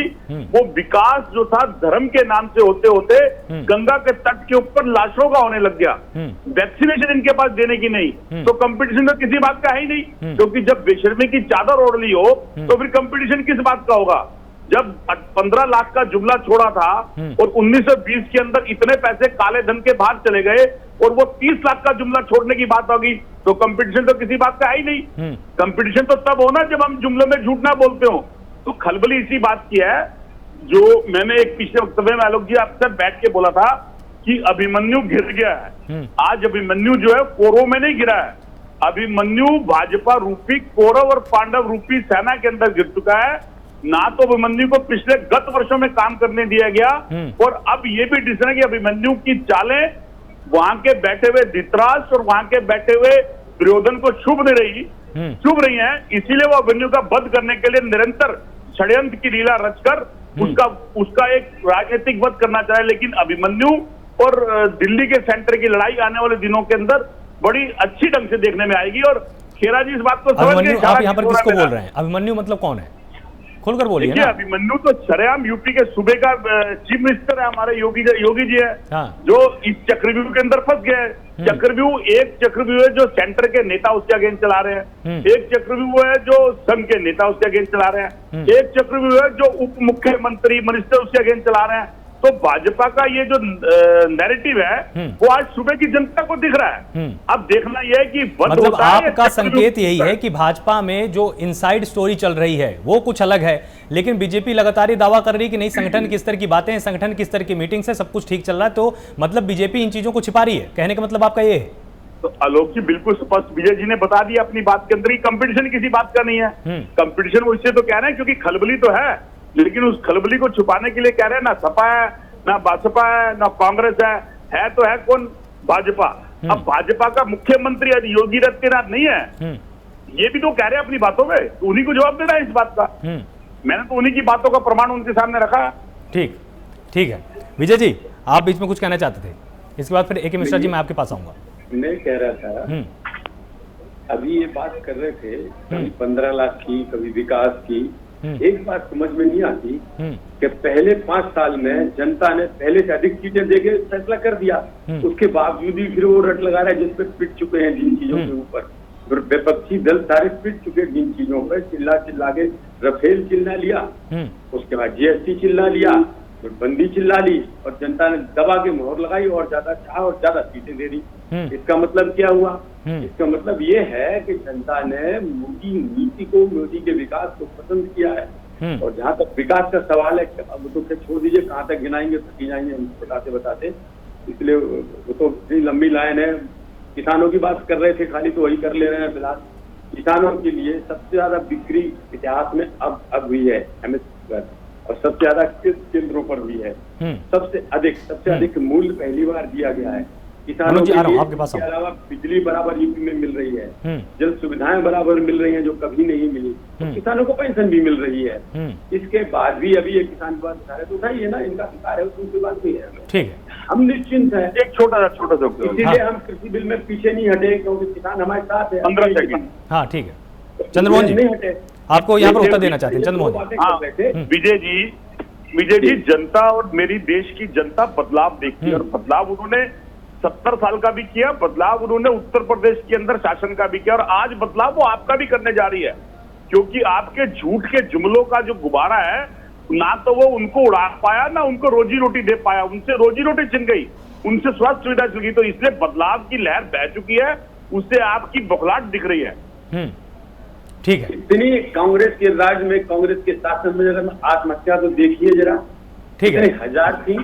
वो विकास जो था धर्म के नाम से होते होते गंगा के तट के ऊपर लाशों का होने लग गया। वैक्सीनेशन इनके पास देने की नहीं, तो कंपटीशन तो किसी बात का है ही नहीं, क्योंकि जब बेशर्मी की चादर ओढ़ ली हो तो फिर कंपटीशन किस बात का होगा। जब 15 लाख का जुमला छोड़ा था और 1920 के अंदर इतने पैसे काले धन के बाहर चले गए और वो 30 लाख का जुमला छोड़ने की बात होगी, तो कंपटीशन तो किसी बात का है ही नहीं। कंपटीशन तो तब होना जब हम जुमले में झूठ ना बोलते हो। तो खलबली इसी बात की है, जो मैंने एक पिछले वक्तव्य में आलोक जी आपसे बैठ के बोला था कि अभिमन्यु गिर गया है। आज अभिमन्यु जो है कौरवों में नहीं गिरा है, अभिमन्यु भाजपा रूपी कौरव और पांडव रूपी सेना के अंदर गिर चुका है। ना तो अभिमन्यु को पिछले गत वर्षों में काम करने दिया गया और अब ये भी डिसीजन है कि अभिमन्यु की चालें वहां के बैठे हुए धृतराष्ट्र और वहां के बैठे हुए दुर्योधन को चुभ रही हैं, इसीलिए वो अभिमन्यु का वध करने के लिए निरंतर षड्यंत्र की लीला रचकर उसका एक राजनीतिक वध करना चाहे। लेकिन अभिमन्यु और दिल्ली के सेंटर की लड़ाई आने वाले दिनों के अंदर बड़ी अच्छी ढंग से देखने में आएगी। और खेरा जी इस बात को समझ गए। आप यहाँ पर किसको बोल रहे हैं? अभिमन्यु मतलब कौन है? खुलकर बोलिए ना। अभिमन्यु तो सरेआम यूपी के सूबे का चीफ मिनिस्टर है, हमारे योगी जी है। हाँ। जो इस चक्रव्यूह के अंदर फंस गए। एक चक्रव्यूह है जो सेंटर के नेता उसके अगेंस्ट चला रहे हैं, एक चक्रव्यूह है जो संघ के नेता उसके अगेंस्ट चला रहे हैं, एक चक्रव्यूह है जो उप मुख्यमंत्री मिनिस्टर उसके अगेंस्ट चला रहे हैं। तो भाजपा का ये जो नैरेटिव है वो आज सूबे की जनता को दिख रहा है। अब देखना यह है कि मतलब आपका संकेत यही है कि भाजपा में जो इनसाइड स्टोरी चल रही है वो कुछ अलग है, लेकिन बीजेपी लगातार ही दावा कर रही है कि नहीं, संगठन की स्तर की बातें हैं, संगठन की स्तर की मीटिंग से सब कुछ ठीक चल रहा है। तो मतलब बीजेपी इन चीजों को छिपा रही है, कहने का मतलब आपका ये है? तो आलोक जी बिल्कुल स्पष्ट विजय जी ने बता दिया अपनी बात के अंदर, कंपटीशन किसी बात का नहीं है। कंपटीशन वो इससे तो कह रहे हैं क्योंकि खलबली तो है, लेकिन उस खलबली को छुपाने के लिए कह रहे हैं ना सपा है, ना बसपा है, ना कांग्रेस है तो है कौन? भाजपा। अब भाजपा का मुख्यमंत्री योगी आदित्यनाथ नहीं है, ये भी तो कह रहे हैं अपनी बातों में, तो उन्हीं को जवाब देना है इस बात का। मैंने तो उन्हीं की बातों का प्रमाण उनके सामने रखा। ठीक है। विजय जी आप बीच में कुछ कहना चाहते थे, इसके बाद फिर ए के मिश्रा जी मैं आपके पास आऊंगा। मैं कह रहा था अभी ये बात कर रहे थे कभी 15 लाख की, कभी विकास की। एक बात समझ में नहीं आती कि पहले 5 साल में जनता ने पहले से अधिक सीटें देके फैसला कर दिया, उसके बावजूद भी फिर वो रट लगा रहा है जिसपे पिट चुके हैं जिन चीजों के ऊपर। विपक्षी दल सारे पिट चुके जिन चीजों पर, चिल्ला के रफेल चिल्ला लिया, उसके बाद जीएसटी चिल्ला लिया, बंदी चिल्ला ली और जनता ने दबा के मोहर लगाई और ज्यादा चाह और ज्यादा सीटें दे दी। इसका मतलब क्या हुआ? इसका मतलब ये है कि जनता ने मोदी नीति को, मोदी के विकास को पसंद किया है। और जहां तक विकास का सवाल है, अब तो छोड़ दीजिए, कहाँ तक गिनाएंगे थकी जाएंगे हम बताते, इसलिए वो तो इतनी लंबी लाइन है। किसानों की बात कर रहे थे खाली, तो वही कर ले रहे हैं फिलहाल। किसानों के लिए सबसे ज्यादा बिक्री इतिहास में अब हुई है एमएसपी पर, और सबसे ज्यादा किस केंद्रों पर हुई है, सबसे अधिक मूल्य पहली बार दिया गया है किसानों के लिए। इसके अलावा बिजली बराबर यूपी में मिल रही है, जल सुविधाएं बराबर मिल रही हैं जो कभी नहीं मिली, किसानों को पेंशन भी मिल रही है। इसके बाद भी अभी ये किसान की बात उठा रहे तो उठाइए ना, इनका अधिकार है, उनकी बात नहीं है। ठीक है, हम निश्चिंत है। एक छोटा सा इसीलिए हम कृषि बिल में पीछे नहीं हटे क्योंकि किसान हमारे साथ है। 15 सेकंड। हाँ ठीक है, चंद्रमोहन जी नहीं हटे, आपको यहाँ पर उत्तर देना चाहते हैं चंद्रमोहन जी। विजय जी जनता और मेरी देश की जनता बदलाव देखती है, और बदलाव उन्होंने 70 साल का भी किया, बदलाव उन्होंने उत्तर प्रदेश के अंदर शासन का भी किया, और आज बदलाव वो आपका भी करने जा रही है। क्योंकि आपके झूठ के जुमलों का जो गुब्बारा है, ना तो वो उनको उड़ा पाया, ना उनको रोजी रोटी दे पाया, उनसे रोजी रोटी छिन गई, उनसे स्वास्थ्य सुविधा छिन गई। तो इसलिए बदलाव की लहर बह चुकी है, उससे आपकी बौखलाहट दिख रही है। ठीक है, इतनी कांग्रेस के राज में, कांग्रेस के शासन में अगर आत्महत्या तो देखिए जरा, ठीक है, 1000 थी।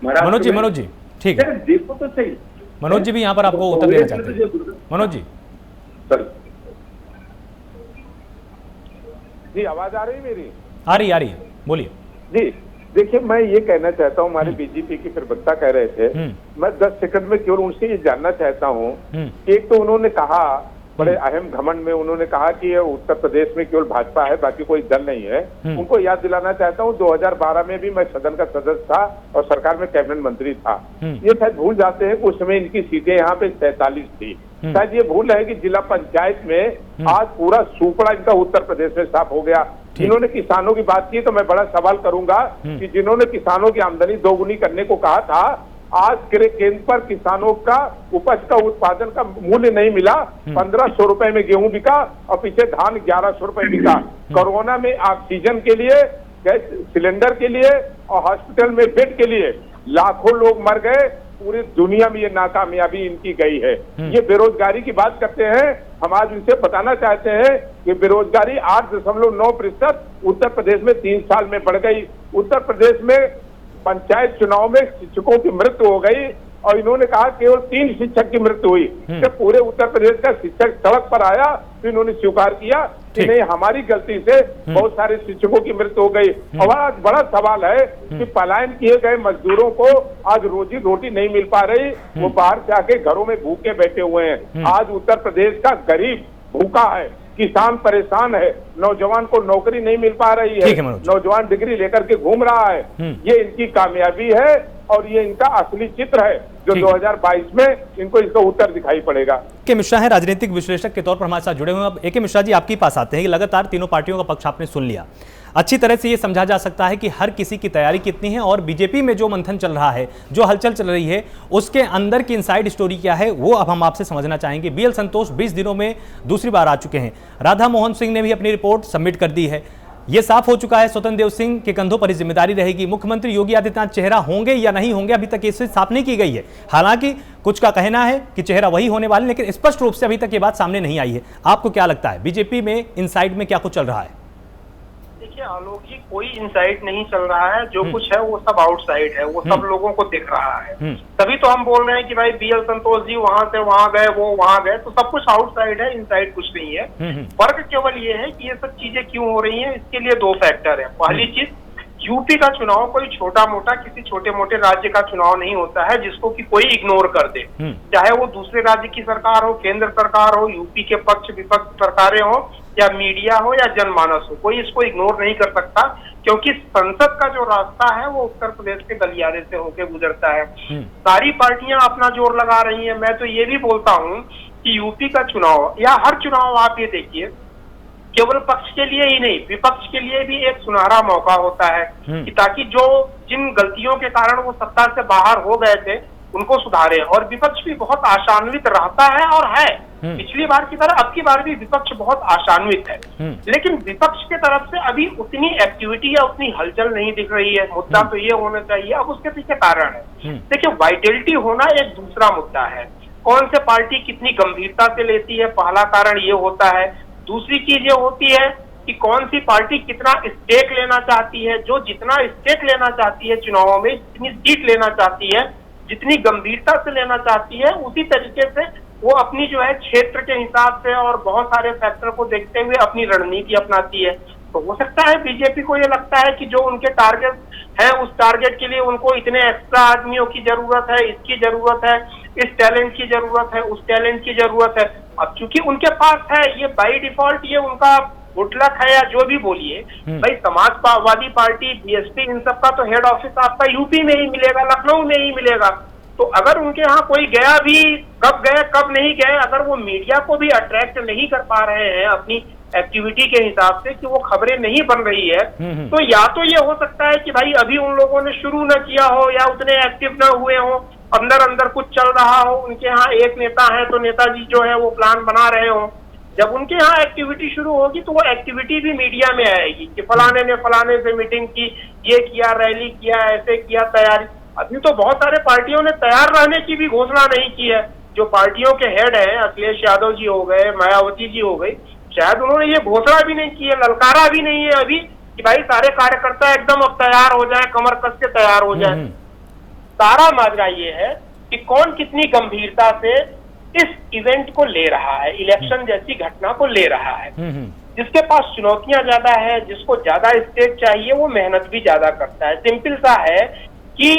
मनोज जी ठीक है, देखो तो सही। मनोज जी भी यहाँ पर आपको उत्तर देना चाहते हैं। मनोज जी जी आवाज आ रही मेरी? आ रही है, बोलिए। जी देखिए, मैं ये कहना चाहता हूँ, हमारे बीजेपी के प्रवक्ता कह रहे थे, मैं 10 सेकंड में केवल उनसे ये जानना चाहता हूँ कि एक तो उन्होंने कहा, बड़े अहम घमंड में उन्होंने कहा कि ये उत्तर प्रदेश में केवल भाजपा है, बाकी कोई दल नहीं है। उनको याद दिलाना चाहता हूँ 2012 में भी मैं सदन का सदस्य था और सरकार में कैबिनेट मंत्री था। ये शायद भूल जाते हैं कि उस समय इनकी सीटें यहाँ पे 47 थी। शायद ये भूल है कि जिला पंचायत में आज पूरा सुपड़ा इनका उत्तर प्रदेश में साफ हो गया। जिन्होंने किसानों की बात की, तो मैं बड़ा सवाल करूंगा कि जिन्होंने किसानों की आमदनी दोगुनी करने को कहा था, आज केंद्र पर किसानों का उपज का उत्पादन का मूल्य नहीं मिला। 1500 रुपए में गेहूं बिका और पीछे धान 1100 रुपए बिका। कोरोना में ऑक्सीजन के लिए, गैस सिलेंडर के लिए और हॉस्पिटल में बेड के लिए लाखों लोग मर गए। पूरी दुनिया में ये नाकामयाबी इनकी गई है। ये बेरोजगारी की बात करते हैं, हम आज इनसे बताना चाहते हैं कि बेरोजगारी 8.9% उत्तर प्रदेश में 3 साल में बढ़ गई। उत्तर प्रदेश में पंचायत चुनाव में शिक्षकों की मृत्यु हो गई और इन्होंने कहा केवल 3 शिक्षक की मृत्यु हुई। जब पूरे उत्तर प्रदेश का शिक्षक सड़क पर आया तो इन्होंने स्वीकार किया कि नहीं हमारी गलती से बहुत सारे शिक्षकों की मृत्यु हो गई। और आज बड़ा सवाल है कि पलायन किए गए मजदूरों को आज रोजी रोटी नहीं मिल पा रही, वो बाहर जाके घरों में भूखे बैठे हुए हैं। आज उत्तर प्रदेश का गरीब भूखा है, किसान परेशान है, नौजवान को नौकरी नहीं मिल पा रही है, नौजवान डिग्री लेकर के घूम रहा है। ये इनकी कामयाबी है और ये इनका असली चित्र है जो 2022 में इनको इसका उत्तर दिखाई पड़ेगा। के मिश्रा है, राजनीतिक विश्लेषक के तौर पर हमारे साथ जुड़े हुए हैं। अब ए के मिश्रा जी, आपके पास आते हैं कि लगातार तीनों पार्टियों का पक्ष आपने सुन लिया। अच्छी तरह से ये समझा जा सकता है कि हर किसी की तैयारी कितनी है और बीजेपी में जो मंथन चल रहा है, जो हलचल चल रही है, उसके अंदर की इनसाइड स्टोरी क्या है, वो अब हम आपसे समझना चाहेंगे। बीएल संतोष 20 दिनों में दूसरी बार आ चुके हैं। राधा मोहन सिंह ने भी अपनी रिपोर्ट सबमिट कर दी है। ये साफ हो चुका है स्वतंत्र देव सिंह के कंधों पर ही जिम्मेदारी रहेगी। मुख्यमंत्री योगी आदित्यनाथ चेहरा होंगे या नहीं होंगे, अभी तक इसे साफ नहीं की गई है। हालांकि कुछ का कहना है कि चेहरा वही होने वाले, लेकिन स्पष्ट रूप से अभी तक ये बात सामने नहीं आई है। आपको क्या लगता है बीजेपी में इनसाइड में क्या कुछ चल रहा है? देखिए आलोक जी, कोई इनसाइड नहीं चल रहा है। जो कुछ है वो सब आउटसाइड है, वो सब लोगों को दिख रहा है। तभी तो हम बोल रहे हैं कि भाई बीएल संतोष जी वहां से वहां गए, वो वहां गए, तो सब कुछ आउटसाइड है, इनसाइड कुछ नहीं है। फर्क केवल ये है कि ये सब चीजें क्यों हो रही हैं, इसके लिए दो फैक्टर है। पहली चीज, यूपी का चुनाव कोई छोटा मोटा किसी छोटे मोटे राज्य का चुनाव नहीं होता है जिसको कि कोई इग्नोर कर दे। चाहे वो दूसरे राज्य की सरकार हो, केंद्र सरकार हो, यूपी के पक्ष विपक्ष सरकारें हो, या मीडिया हो, या जनमानस हो, कोई इसको इग्नोर नहीं कर सकता, क्योंकि संसद का जो रास्ता है वो उत्तर प्रदेश के गलियारे से होकर गुजरता है। सारी पार्टियां अपना जोर लगा रही हैं। मैं तो ये भी बोलता हूँ कि यूपी का चुनाव या हर चुनाव आप ये देखिए, केवल पक्ष के लिए ही नहीं, विपक्ष के लिए भी एक सुनहरा मौका होता है कि ताकि जो जिन गलतियों के कारण वो सत्ता से बाहर हो गए थे उनको सुधारे। और विपक्ष भी बहुत आशान्वित रहता है और है। पिछली बार की तरह अब की बार भी विपक्ष बहुत आशान्वित है, लेकिन विपक्ष के तरफ से अभी उतनी एक्टिविटी या उतनी हलचल नहीं दिख रही है। मुद्दा तो ये होना चाहिए। अब उसके पीछे कारण है, देखिए वाइटलिटी होना एक दूसरा मुद्दा है। कौन से पार्टी कितनी गंभीरता से लेती है, पहला कारण ये होता है। दूसरी चीज ये होती है कि कौन सी पार्टी कितना स्टेक लेना चाहती है। जो जितना स्टेक लेना चाहती है चुनावों में, जितनी सीट लेना चाहती है, जितनी गंभीरता से लेना चाहती है, उसी तरीके से वो अपनी जो है क्षेत्र के हिसाब से और बहुत सारे फैक्टर को देखते हुए अपनी रणनीति अपनाती है। तो हो सकता है बीजेपी को ये लगता है कि जो उनके टारगेट है उस टारगेट के लिए उनको इतने एक्स्ट्रा आदमियों की जरूरत है, इसकी जरूरत है, इस टैलेंट की जरूरत है, उस टैलेंट की जरूरत है। अब चूंकि उनके पास है, ये बाय डिफॉल्ट ये उनका गुडलक है या जो भी बोलिए। भाई समाजवादी पार्टी, बीएसपी, इन सब का तो हेड ऑफिस आपका यूपी में ही मिलेगा, लखनऊ में ही मिलेगा। तो अगर उनके यहाँ कोई गया भी, कब गए कब नहीं गए, अगर वो मीडिया को भी अट्रैक्ट नहीं कर पा रहे हैं अपनी एक्टिविटी के हिसाब से कि वो खबरें नहीं बन रही है, तो या तो ये हो सकता है कि भाई अभी उन लोगों ने शुरू न किया हो या उतने एक्टिव न हुए हो, अंदर अंदर कुछ चल रहा हो। उनके यहाँ एक नेता है तो नेताजी जो है वो प्लान बना रहे हो। जब उनके यहाँ एक्टिविटी शुरू होगी तो वो एक्टिविटी भी मीडिया में आएगी कि फलाने ने फलाने से मीटिंग की, ये किया, रैली किया, ऐसे किया, तैयारी। अभी तो बहुत सारे पार्टियों ने तैयार रहने की भी घोषणा नहीं की है। जो पार्टियों के हेड हैं, अखिलेश यादव जी हो गए, मायावती जी हो गई, शायद उन्होंने ये घोषणा भी नहीं की है, ललकारा भी नहीं है अभी कि भाई सारे कार्यकर्ता एकदम अब तैयार हो जाए, कमर कस के तैयार हो जाए। सारा माजरा ये है कि कौन कितनी गंभीरता से इस इवेंट को ले रहा है, इलेक्शन जैसी घटना को ले रहा है। जिसके पास चुनौतियां ज्यादा है, जिसको ज्यादा स्टेक चाहिए, वो मेहनत भी ज्यादा करता है। सिंपल सा है कि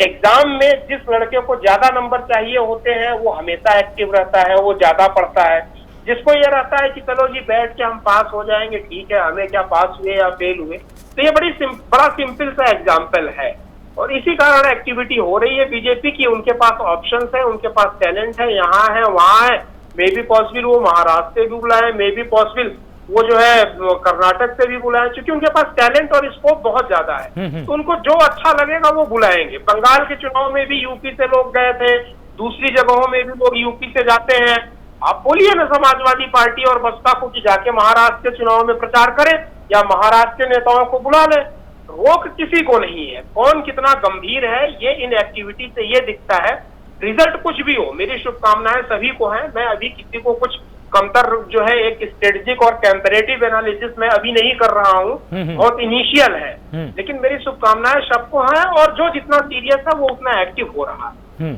एग्जाम में जिस लड़के को ज्यादा नंबर चाहिए होते हैं वो हमेशा एक्टिव रहता है, वो ज्यादा पढ़ता है। जिसको ये रहता है कि चलो जी बैठ के हम पास हो जाएंगे, ठीक है, हमें क्या पास हुए या फेल हुए। तो ये बड़ा सिंपल सा एग्जाम्पल है और इसी कारण एक्टिविटी हो रही है बीजेपी की। उनके पास ऑप्शंस है, उनके पास टैलेंट है, यहाँ है वहाँ है। मे बी पॉसिबल वो महाराष्ट्र से भी बुलाए, मे बी पॉसिबल वो जो है कर्नाटक से भी बुलाए, क्योंकि उनके पास टैलेंट और स्कोप बहुत ज्यादा है। तो उनको जो अच्छा लगेगा वो बुलाएंगे। बंगाल के चुनाव में भी यूपी से लोग गए थे, दूसरी जगहों में भी लोग यूपी से जाते हैं। आप बोलिए ना समाजवादी पार्टी और बसपा को कि जाके महाराष्ट्र के चुनाव में प्रचार करें या महाराष्ट्र के नेताओं को बुला ले। रोक किसी को नहीं है। कौन कितना गंभीर है ये इन एक्टिविटी से ये दिखता है। रिजल्ट कुछ भी हो, मेरी शुभकामनाएं सभी को हैं। मैं अभी किसी को कुछ कमतर जो है एक स्ट्रेटेजिक और कंपैरेटिव एनालिसिस मैं अभी नहीं कर रहा हूँ, बहुत इनिशियल है, लेकिन मेरी शुभकामनाएं सबको हैं और जो जितना सीरियस है वो उतना एक्टिव हो रहा है।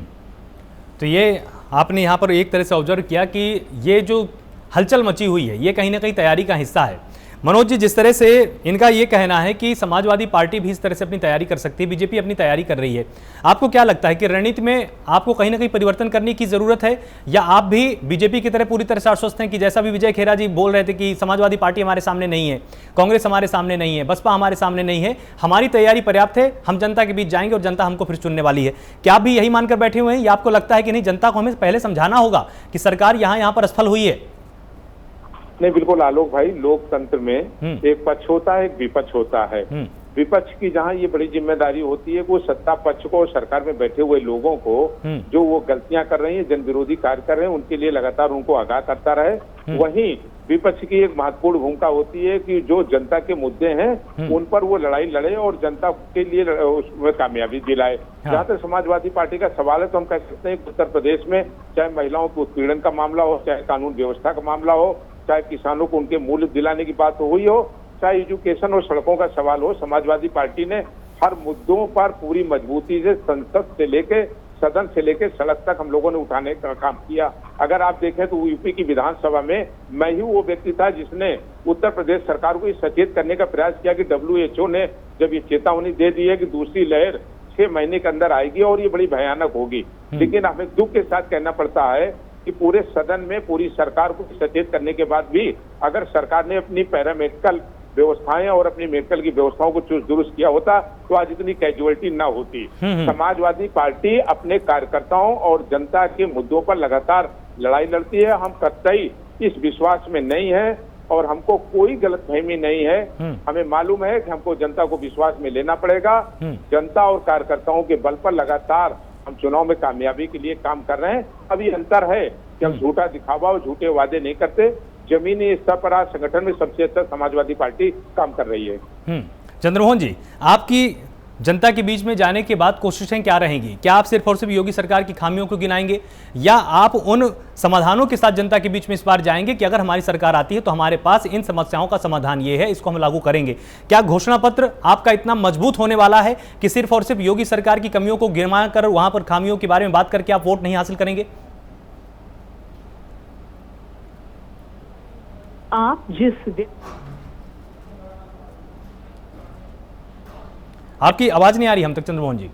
तो ये आपने यहाँ पर एक तरह से ऑब्जर्व किया कि ये जो हलचल मची हुई है, ये कहीं ना कहीं तैयारी का हिस्सा है। मनोज जी, जिस तरह से इनका ये कहना है कि समाजवादी पार्टी भी इस तरह से अपनी तैयारी कर सकती है, बीजेपी अपनी तैयारी कर रही है, आपको क्या लगता है कि रणनीति में आपको कहीं ना कहीं परिवर्तन करने की जरूरत है, या आप भी बीजेपी की तरह पूरी तरह से आश्वस्त हैं कि जैसा भी विजय खेरा जी बोल रहे थे कि समाजवादी पार्टी हमारे सामने नहीं है, कांग्रेस हमारे सामने नहीं है, बसपा हमारे सामने नहीं है, हमारी तैयारी पर्याप्त है, हम जनता के बीच जाएंगे और जनता हमको फिर चुनने वाली है? क्या आप भी यही मानकर बैठे हुए हैं, या आपको लगता है कि नहीं, जनता को हमें पहले समझाना होगा कि सरकार यहाँ पर असफल हुई है? नहीं, बिल्कुल आलोक भाई, लोकतंत्र में एक पक्ष होता है, एक विपक्ष होता है। विपक्ष की जहां ये बड़ी जिम्मेदारी होती है कि वो सत्ता पक्ष को, सरकार में बैठे हुए लोगों को जो वो गलतियां कर रही हैं, जन विरोधी कार्य कर रहे हैं, उनके लिए लगातार उनको आगाह करता रहे। वहीं विपक्ष की एक महत्वपूर्ण भूमिका होती है कि जो जनता के मुद्दे हैं उन पर वो लड़ाई लड़े और जनता के लिए उसमें कामयाबी दिलाए। जहां तक समाजवादी पार्टी का सवाल है, तो हम कह सकते हैं कि उत्तर प्रदेश में चाहे महिलाओं के उत्पीड़न का मामला हो, चाहे कानून व्यवस्था का मामला हो, चाहे किसानों को उनके मूल्य दिलाने की बात हुई हो, चाहे एजुकेशन और सड़कों का सवाल हो, समाजवादी पार्टी ने हर मुद्दों पर पूरी मजबूती से संसद से लेके, सदन से लेके सड़क तक हम लोगों ने उठाने का काम किया। अगर आप देखें तो यूपी की विधानसभा में मैं ही वो व्यक्ति था जिसने उत्तर प्रदेश सरकार को सचेत करने का प्रयास किया कि WHO ने जब ये चेतावनी दे दी है कि दूसरी लहर 6 महीने के अंदर आएगी और ये बड़ी भयानक होगी, लेकिन हमें दुख के साथ कहना पड़ता है कि पूरे सदन में पूरी सरकार को सचेत करने के बाद भी अगर सरकार ने अपनी पैरामेडिकल व्यवस्थाएं और अपनी मेडिकल की व्यवस्थाओं को चुस्त दुरुस्त किया होता तो आज इतनी कैजुअलिटी ना होती। समाजवादी पार्टी अपने कार्यकर्ताओं और जनता के मुद्दों पर लगातार लड़ाई लड़ती है। हम कतई इस विश्वास में नहीं है और हमको कोई गलतफहमी नहीं है। हमें मालूम है कि हमको जनता को विश्वास में लेना पड़ेगा। जनता और कार्यकर्ताओं के बल पर लगातार हम चुनाव में कामयाबी के लिए काम कर रहे हैं। अभी अंतर है कि हम झूठा दिखावा और झूठे वादे नहीं करते। जमीनी स्तर पर आज संगठन में सबसे अच्छा समाजवादी पार्टी काम कर रही है। चंद्रमोहन जी, आपकी जनता के बीच में जाने के बाद कोशिशें क्या रहेंगी? क्या आप सिर्फ और सिर्फ योगी सरकार की खामियों को गिनाएंगे, या आप उन समाधानों के साथ जनता के बीच में इस बार जाएंगे कि अगर हमारी सरकार आती है तो हमारे पास इन समस्याओं का समाधान ये है, इसको हम लागू करेंगे? क्या घोषणा पत्र आपका इतना मजबूत होने वाला है कि सिर्फ और सिर्फ योगी सरकार की कमियों को गिना कर वहां पर खामियों के बारे में बात करके आप वोट नहीं हासिल करेंगे? आप जिस आपकी आवाज नहीं आ रही हम तक चंद्रमोहन जी।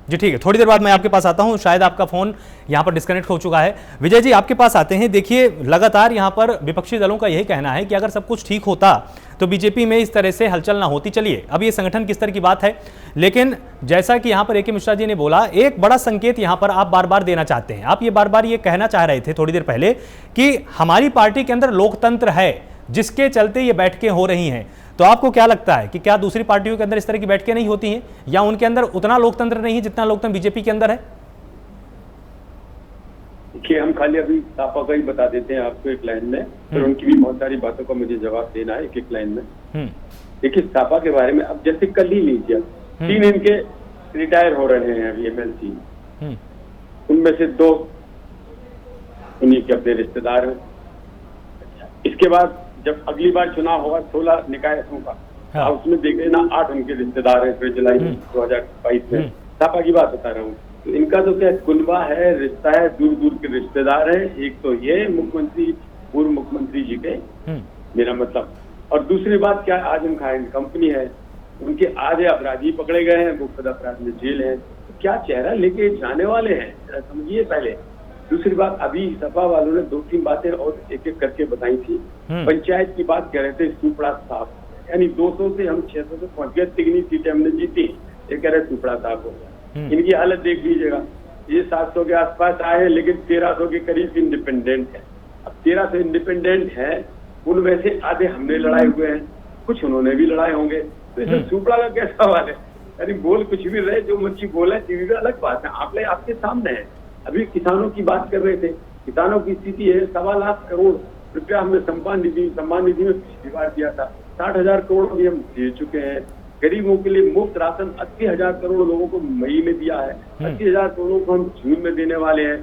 जी ठीक है, थोड़ी देर बाद मैं आपके पास आता हूं, शायद आपका फोन यहां पर डिस्कनेक्ट हो चुका है। विजय जी, आपके पास आते हैं। देखिए, लगातार यहां पर विपक्षी दलों का यही कहना है कि अगर सब कुछ ठीक होता तो बीजेपी में इस तरह से हलचल ना होती। चलिए, अब ये संगठन किस तरह की बात है, लेकिन जैसा कि यहां पर AK मिश्रा जी ने बोला, एक बड़ा संकेत यहां पर आप बार बार देना चाहते हैं। आप ये बार बार ये कहना चाह रहे थे थोड़ी देर पहले कि हमारी पार्टी के अंदर लोकतंत्र है, जिसके चलते ये बैठकें हो रही हैं। तो आपको क्या लगता है कि क्या दूसरी पार्टियों के अंदर इस तरह की बैठकें नहीं होती हैं, या उनके अंदर उतना लोकतंत्र नहीं है जितना लोकतंत्र बीजेपी के अंदर है? देखिए, हम खाली अभी सापा का ही बता देते हैं आपको एक लाइन में, फिर उनकी भी बहुत सारी बातों का मुझे जवाब देना है एक लाइन में। देखिए, सापा के बारे में अब जैसे कल ही लीजिए, 3 इनके रिटायर हो रहे हैं अभी MLC, उनमें से 2 उन्हीं के अपने रिश्तेदार हैं। इसके बाद जब अगली बार चुनाव होगा 16 निकायों का, उसमें देखे ना 8 उनके रिश्तेदार हैं फिर जुलाई 2022 में। सापा की बात बता रहा हूँ। तो इनका तो क्या कुनबा है, रिश्ता है, दूर दूर के रिश्तेदार हैं। एक तो ये मुख्यमंत्री, पूर्व मुख्यमंत्री जी के, मेरा मतलब, और दूसरी बात क्या, आज उनका कंपनी है, उनके आधे अपराधी पकड़े गए हैं, मुख्य अपराध में जेल है। तो क्या चेहरा लेके जाने वाले हैं, समझिए पहले। दूसरी बात, अभी सपा वालों ने 2-3 बातें और एक एक करके बताई थी। पंचायत की बात कह रहे थे, सुपड़ा साफ, यानी 200 से हम 600 से पहुंच गए, 3 सीटें हमने जीती, ये कह रहे सुपड़ा साफ हो गया। इनकी हालत देख लीजिएगा, ये 700 के आसपास आए हैं, लेकिन 1300 के करीब इंडिपेंडेंट है। अब 1300 इंडिपेंडेंट है, उनमें से आधे हमने लड़ाए हुए हैं, कुछ उन्होंने भी लड़ाए होंगे। तो इसमें सुपड़ा का क्या सवाल है? यानी बोल कुछ भी रहे, जो मर्जी बोले, टीवी में अलग बात है, आपके सामने है। अभी किसानों की बात कर रहे थे, किसानों की स्थिति है, 1.25 लाख करोड़ रुपया हमने सम्मान निधि में पिछली बार दिया था, 60,000 करोड़ भी हम दे चुके हैं। गरीबों के लिए मुफ्त राशन 80,000 करोड़ लोगों को मई में दिया है, 80,000 करोड़ को हम जून में देने वाले हैं।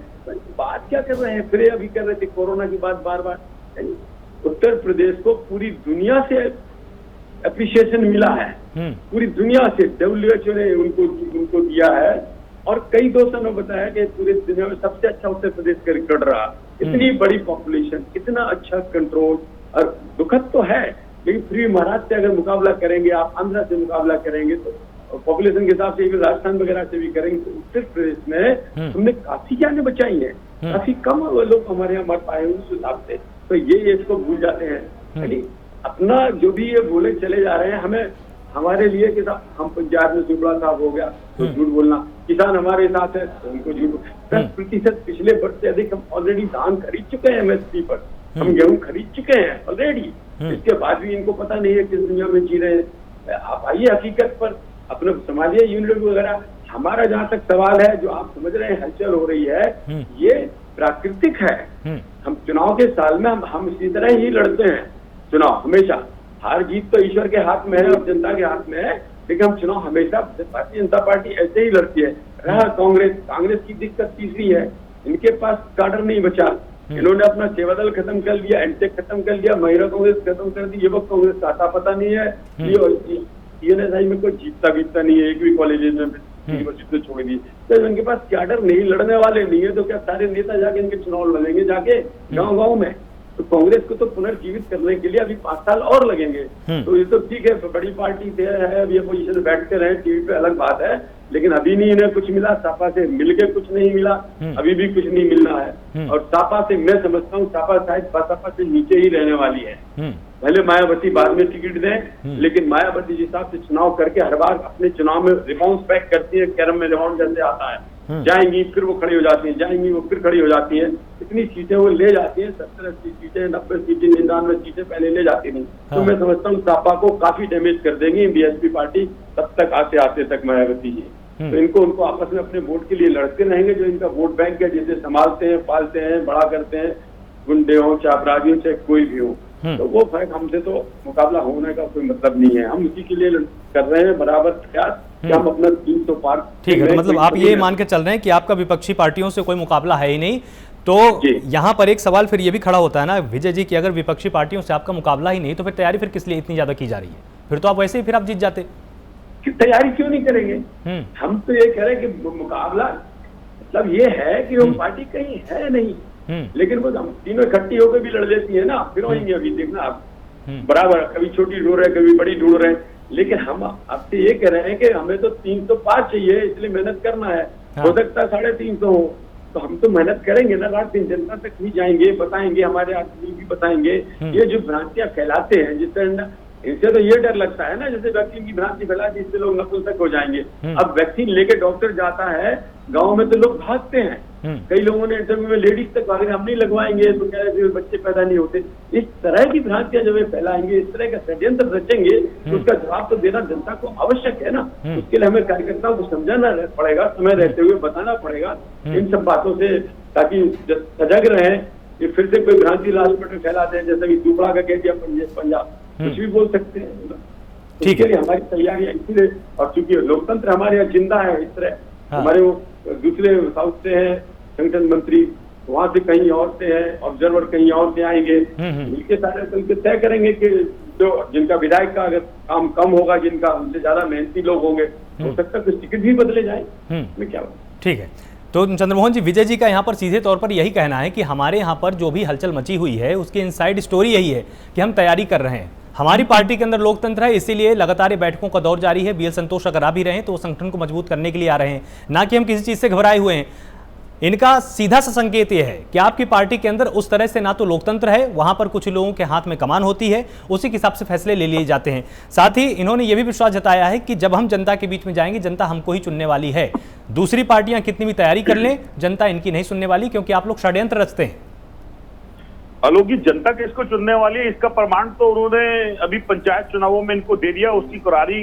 बात क्या कर रहे हैं, फिर अभी कर रहे थे कोरोना की बात बार बार। उत्तर प्रदेश को पूरी दुनिया से एप्रिसिएशन मिला है पूरी दुनिया से। WHO ने उनको दिया है और कई दोस्तों ने बताया कि पूरी दुनिया में सबसे अच्छा उत्तर प्रदेश का रिकॉर्ड रहा। इतनी बड़ी पॉपुलेशन, इतना अच्छा कंट्रोल, और दुखद तो है लेकिन फिर महाराष्ट्र से अगर मुकाबला करेंगे, आप आंध्र से मुकाबला करेंगे तो पॉपुलेशन के हिसाब से राजस्थान वगैरह से भी करेंगे तो उत्तर प्रदेश में हमने काफी जानें बचाई है, काफी कम लोग हमारे यहाँ मर पाए उस हिसाब से। तो ये इसको भूल जाते हैं, यानी अपना जो भी ये बोले चले जा रहे हैं। हमें हमारे लिए कि हम पंजाब में जुबड़ा साहब हो गया तो झूठ बोलना, किसान हमारे साथ है तो उनको झूठ, 10% पिछले वर्ष से अधिक हम ऑलरेडी धान खरीद चुके हैं MSP पर, हम गेहूं खरीद चुके हैं ऑलरेडी। इसके बाद भी इनको पता नहीं है किस दुनिया में जी रहे हैं। आप आइए हकीकत पर, अपने संभालिए यूनिट वगैरह। हमारा जहाँ तक सवाल है, जो आप समझ रहे हैं हलचल हो रही है, ये प्राकृतिक है। हम चुनाव के साल में हम इसी तरह ही लड़ते हैं चुनाव, हमेशा। हार जीत तो ईश्वर के हाथ में है और जनता के हाथ में है, लेकिन हम चुनाव हमेशा भारतीय जनता पार्टी ऐसे ही लड़ती है। रहा कांग्रेस की दिक्कत तीसरी है, इनके पास काडर नहीं बचा। इन्होंने अपना सेवादल खत्म कर लिया, एनटेक खत्म कर लिया, महिला कांग्रेस खत्म कर दी, युवक कांग्रेस का आता पता नहीं है। TNSI में कोई जीतता नहीं है, एक भी कॉलेज में यूनिवर्सिटी छोड़ दी। तो इनके पास कैडर नहीं, लड़ने वाले नहीं है, तो क्या सारे नेता जाके इनके चुनाव लड़ेंगे जाके गाँव में? तो कांग्रेस को तो पुनर्जीवित करने के लिए अभी 5 साल और लगेंगे। तो ये तो ठीक है, बड़ी पार्टी है, अभी अपोजिशन में बैठते रहे टीवी पे, अलग बात है, लेकिन अभी नहीं इन्हें कुछ मिला। सपा से मिलके कुछ नहीं मिला, अभी भी कुछ नहीं मिलना है। और सपा से मैं समझता हूँ सपा शायद बसपा से नीचे ही रहने वाली है। पहले मायावती बाद में टिकट दें, लेकिन मायावती जिस हिसाब से चुनाव करके हर बार अपने चुनाव में रिबाउंस बैक करती है, कैरम में रिबाउंड जैसे आता है, जाएंगी फिर वो खड़ी हो जाती है, जाएंगी वो फिर खड़ी हो जाती है। इतनी सीटें वो ले जाती है, 70-80 सीटें, 90 सीटें, 99 सीटें पहले ले जाती नहीं। तो मैं समझता हूँ सपा को काफी डैमेज कर देंगी BSP पार्टी तब तक आते तक मायावती जी। तो उनको आपस में अपने वोट के लिए लड़ते रहेंगे। जो इनका वोट बैंक है, जिसे संभालते हैं, पालते हैं, बड़ा करते हैं, गुंडे हो चाहे अपराधी हो चाहे कोई भी हो, तो वो फर्क हमसे तो मुकाबला होने का कोई मतलब नहीं है। हम उसी के लिए कर रहे हैं बराबर प्रयास कि हम अपना 300 पार। ठीक है, तो मतलब आप ये मान के चल रहे हैं कि आपका विपक्षी पार्टियों से कोई मुकाबला है ही नहीं। तो यहाँ पर एक सवाल फिर ये भी खड़ा होता है ना विजय जी, कि अगर विपक्षी पार्टियों से आपका मुकाबला ही नहीं तो फिर तैयारी फिर किस लिए इतनी ज्यादा की जा रही है? फिर तो आप वैसे ही फिर आप जीत जाते। तैयारी क्यों नहीं करेंगे? हम तो ये कह रहे हैं कि मुकाबला मतलब ये है कि वो पार्टी कहीं है नहीं, लेकिन वो हम तीनों इकट्ठी होकर भी लड़ लेती है ना, फिर होंगे। अभी देखना आप बराबर, कभी छोटी ढूंढ रहे, कभी बड़ी ढूंढ रहे, लेकिन हम आपसे ये कह रहे हैं कि हमें तो 300 पार चाहिए, इसलिए मेहनत करना है। हो सकता है 350 हो, तो हम तो मेहनत करेंगे ना, रात दिन जनता तक भी जाएंगे, बताएंगे, हमारे आदमी भी बताएंगे। ये जो भ्रांतियां फैलाते हैं, जिससे इनसे तो ये डर लगता है ना, जैसे वैक्सीन की भ्रांति फैला दी, इससे लोग नपुंसक हो जाएंगे। अब वैक्सीन लेके डॉक्टर जाता है, गांव में तो लोग भागते हैं। कई लोगों ने इंटरव्यू में लेडीज तक भागे, हम नहीं लगवाएंगे तो क्या है, बच्चे पैदा नहीं होते। इस तरह की भ्रांतियां जब ये फैलाएंगे, इस तरह का षड्यंत्र रचेंगे, तो उसका जवाब तो देना जनता को आवश्यक है ना। उसके लिए हमें कार्यकर्ताओं को समझाना पड़ेगा, समय रहते हुए बताना पड़ेगा इन सब बातों से, ताकि सजग रहे। ये फिर से कोई भ्रांति लास्ट में फैलाते हैं, जैसे कि दुबड़ा का कह दिया पंजाब, कुछ भी बोल सकते हैं। ठीक है, हमारी तैयारी इसीलिए, और चूंकि लोकतंत्र हमारे यहाँ जिंदा है, इस तरह हमारे वो दूसरे साउथ से है संगठन मंत्री, वहां से कहीं और से है, ऑब्जर्वर कहीं और से आएंगे, मिलके सारे मिलकर तय करेंगे कि जो जिनका विधायक का अगर काम कम होगा, जिनका उनसे ज्यादा मेहनती लोग होंगे, हो सकता है कुछ टिकट भी बदले जाए। मैं क्या ठीक है, तो चंद्रमोहन जी, विजय जी का यहाँ पर सीधे तौर पर यही कहना है कि हमारे यहाँ पर जो भी हलचल मची हुई है उसकी इनसाइड स्टोरी यही है कि हम तैयारी कर रहे हैं। हमारी पार्टी के अंदर लोकतंत्र है, इसीलिए लगातार बैठकों का दौर जारी है। BL संतोष अगर आ भी रहे हैं तो वो संगठन को मजबूत करने के लिए आ रहे हैं, ना कि हम किसी चीज़ से घबराए हुए हैं। इनका सीधा सा संकेत यह है कि आपकी पार्टी के अंदर उस तरह से ना तो लोकतंत्र है, वहां पर कुछ लोगों के हाथ में कमान होती है, उसी के हिसाब से फैसले ले लिए जाते हैं। साथ ही इन्होंने ये भी विश्वास जताया है कि जब हम जनता के बीच में जाएंगे, जनता हमको ही चुनने वाली है। दूसरी पार्टियां कितनी भी तैयारी कर लें, जनता इनकी नहीं सुनने वाली, क्योंकि आप लोग षड्यंत्र रचते हैं। आलोक जी, जनता किसको चुनने वाली है इसका प्रमाण तो उन्होंने अभी पंचायत चुनावों में इनको दे दिया। उसकी करारी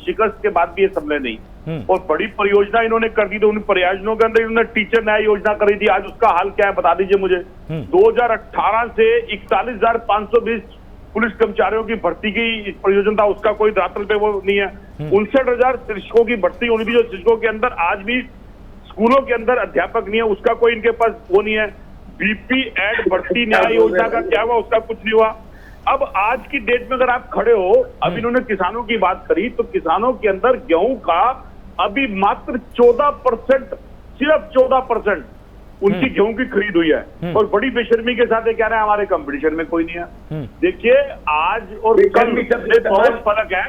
शिकस्त के बाद भी ये संभले नहीं, और बड़ी परियोजना इन्होंने कर दी। तो उन परियोजनाओं के अंदर इन्होंने टीचर न्याय योजना करी थी, आज उसका हाल क्या है बता दीजिए मुझे। 2018 से 41,520 पुलिस कर्मचारियों की भर्ती की परियोजना था, उसका कोई धरातल पे वो नहीं है। 59,000 शिक्षकों की भर्ती होनी थी, जो शिक्षकों के अंदर आज भी स्कूलों के अंदर अध्यापक नहीं है, उसका कोई इनके पास वो नहीं है। BP एड भर्ती न्याय योजना का क्या हुआ, उसका कुछ नहीं हुआ। अब आज की डेट में अगर आप खड़े हो, अब इन्होंने किसानों की बात करी, तो किसानों के अंदर गेहूं का अभी मात्र 14%, सिर्फ 14% उनकी गेहूं की खरीद हुई है। और बड़ी बेशर्मी के साथ ये कह रहे हैं हमारे कंपटीशन में कोई नहीं है। देखिए आज और कल में बहुत फर्क है।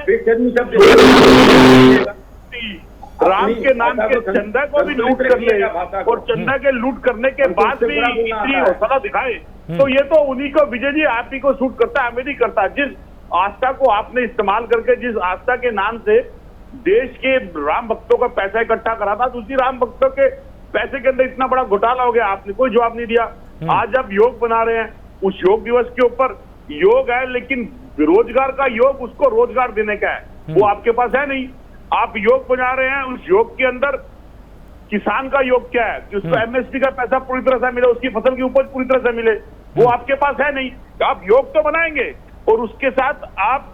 राम के नाम के चंदा को भी लूट कर ले और चंदा के लूट करने के बाद भी इतनी हौसला दिखाए, तो ये तो उन्हीं को, विजय जी आप ही को सूट करता है, हमें नहीं करता। जिस आस्था को आपने इस्तेमाल करके, जिस आस्था के नाम से देश के राम भक्तों का पैसा इकट्ठा करा था, उसी राम भक्तों के पैसे के अंदर इतना बड़ा घोटाला हो गया, आपने कोई जवाब नहीं दिया। आज आप योग बना रहे हैं, उस योग दिवस के ऊपर योग है, लेकिन बेरोजगार का योग, उसको रोजगार देने का है, वो आपके पास है नहीं। आप योग बना रहे हैं, उस योग के अंदर किसान का योग क्या है कि उसको एमएसपी का पैसा पूरी तरह से मिले, उसकी फसल की उपज पूरी तरह से मिले, वो आपके पास है नहीं। तो आप योग तो बनाएंगे और उसके साथ आप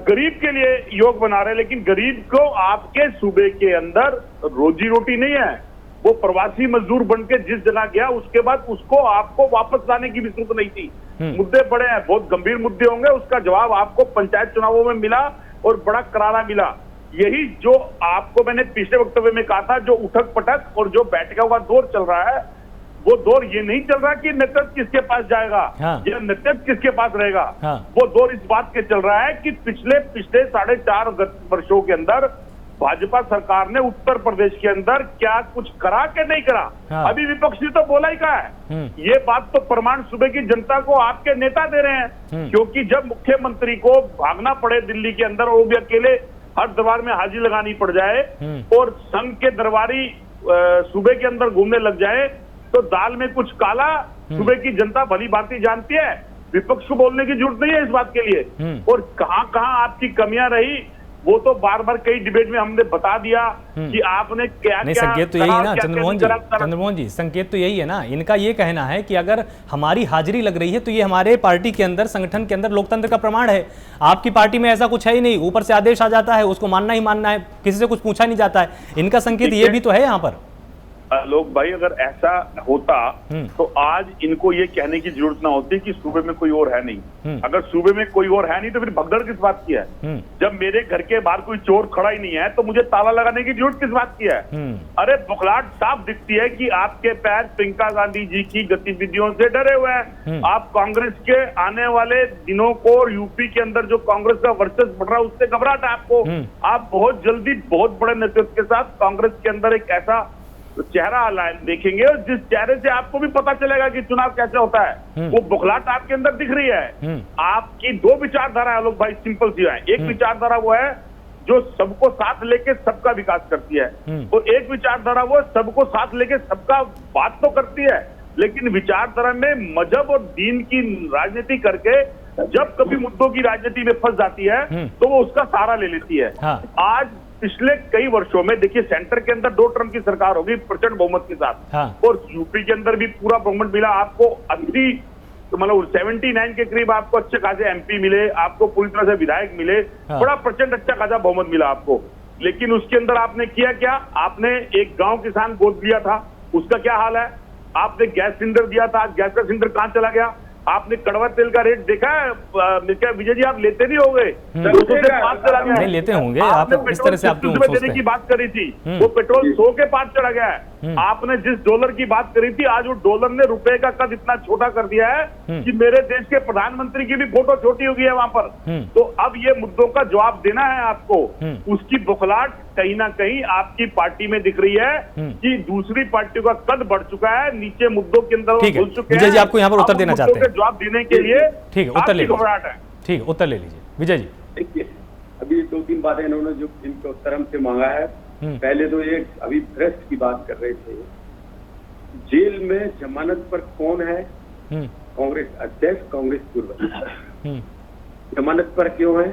गरीब के लिए योग बना रहे हैं, लेकिन गरीब को आपके सूबे के अंदर रोजी रोटी नहीं है। वो प्रवासी मजदूर बन के जिस जगह गया, उसके बाद उसको आपको वापस लाने की भी जरूरत नहीं थी। मुद्दे बड़े हैं, बहुत गंभीर मुद्दे होंगे, उसका जवाब आपको पंचायत चुनावों में मिला और बड़ा करारा मिला। यही जो आपको मैंने पिछले वक्तव्य में कहा था, जो उठक पटक और जो बैठका हुआ दौर चल रहा है, वो दौर ये नहीं चल रहा कि नेतृत्व किसके पास जाएगा या नेतृत्व किसके पास रहेगा। वो दौर इस बात के चल रहा है कि पिछले 4.5 वर्षों के अंदर भाजपा सरकार ने उत्तर प्रदेश के अंदर क्या कुछ करा कि नहीं करा। अभी विपक्ष ने तो बोला ही कहा है। ये बात तो प्रमाण सूबे की जनता को आपके नेता दे रहे हैं, क्योंकि जब मुख्यमंत्री को भागना पड़े दिल्ली के अंदर, वो भी अकेले हर दरबार में हाजिरी लगानी पड़ जाए और संघ के दरबारी सूबे के अंदर घूमने लग जाए, तो दाल में कुछ काला सूबे की जनता भली भांति जानती है। विपक्ष को बोलने की जरूरत नहीं है इस बात के लिए। और कहां कहां आपकी कमियां रही, वो तो बार बार कई डिबेट में हमने बता दिया कि आपने क्या नहीं, संकेत तो यही है ना चंद्रमोहन जी, संकेत तो यही है ना। इनका ये कहना है कि अगर हमारी हाजिरी लग रही है तो ये हमारे पार्टी के अंदर, संगठन के अंदर लोकतंत्र का प्रमाण है। आपकी पार्टी में ऐसा कुछ है ही नहीं, ऊपर से आदेश आ जाता है, उसको मानना ही मानना है, किसी से कुछ पूछा नहीं जाता है। इनका संकेत ये भी तो है यहाँ पर। लोग भाई, अगर ऐसा होता तो आज इनको ये कहने की जरूरत ना होती कि सूबे में कोई और है नहीं। अगर सूबे में कोई और है नहीं तो फिर भगदड़ किस बात की है। जब मेरे घर के बाहर कोई चोर खड़ा ही नहीं है तो मुझे ताला लगाने की जरूरत किस बात की है। अरे बुखलाहट साफ दिखती है कि आपके पैर प्रियंका गांधी जी की गतिविधियों से डरे हुए हैं। आप कांग्रेस के आने वाले दिनों को, यूपी के अंदर जो कांग्रेस का वर्चस्व बढ़ रहा है, उससे घबराहट है आपको। आप बहुत जल्दी बहुत बड़े नेतृत्व के साथ कांग्रेस के अंदर एक ऐसा चेहरा देखेंगे और जिस चेहरे से आपको भी पता चलेगा कि चुनाव कैसे होता है। वो बुखलाहट आपके अंदर दिख रही है। आपकी दो विचारधारा है लोग भाई, सिंपल सी है। एक विचारधारा वो है जो सबको साथ लेके सबका विकास करती है, और एक विचारधारा वो सबको साथ लेके सबका बात तो करती है, लेकिन विचारधारा में मजहब और दीन की राजनीति करके जब कभी मुद्दों की राजनीति में फंस जाती है तो वो उसका सहारा ले लेती है। आज पिछले कई वर्षों में देखिए, सेंटर के अंदर 2 टर्म की सरकार होगी प्रचंड बहुमत के साथ, और यूपी के अंदर भी पूरा बहुमत मिला आपको। 80 मतलब 79 के करीब आपको अच्छे खासे एमपी मिले, आपको पूरी तरह से विधायक मिले, बड़ा प्रचंड अच्छा खासा बहुमत मिला आपको। लेकिन उसके अंदर आपने किया क्या? आपने एक गांव किसान गोद लिया था, उसका क्या हाल है? आपने गैस सिलेंडर दिया था, गैस का सिलेंडर कहां चला गया? आपने कड़वा तेल का रेट देखा है? क्या विजय जी आप लेते नहीं होंगे? नहीं लेते होंगे आप, इस तरह से आप क्यों सोचते हैं? की बात करी थी, वो पेट्रोल 100 के पार चढ़ा गया है। आपने जिस डॉलर की बात करी थी, आज वो डॉलर ने रुपए का कद इतना छोटा कर दिया है कि मेरे देश के प्रधानमंत्री की भी फोटो छोटी हो गई है वहां पर। तो अब ये मुद्दों का जवाब देना है आपको। उसकी बुखलाहट कहीं ना कहीं आपकी पार्टी में दिख रही है कि दूसरी पार्टियों का कद बढ़ चुका है, नीचे मुद्दों के अंदर घुस चुके हैं। विजय जी आपको यहाँ पर उत्तर देना चाहते हैं, जवाब देने के लिए ठीक है, उत्तर ले लीजिए। ठीक है, उत्तर ले लीजिए विजय जी। देखिए, अभी 2-3 बातें इन्होंने जो जिनके उत्तर हमसे मांगा है, पहले तो एक अभी भ्रष्ट की बात कर रहे थे। जेल में जमानत पर कौन है? कांग्रेस अध्यक्ष, कांग्रेस पूर्व अध्यक्ष। जमानत पर क्यों है?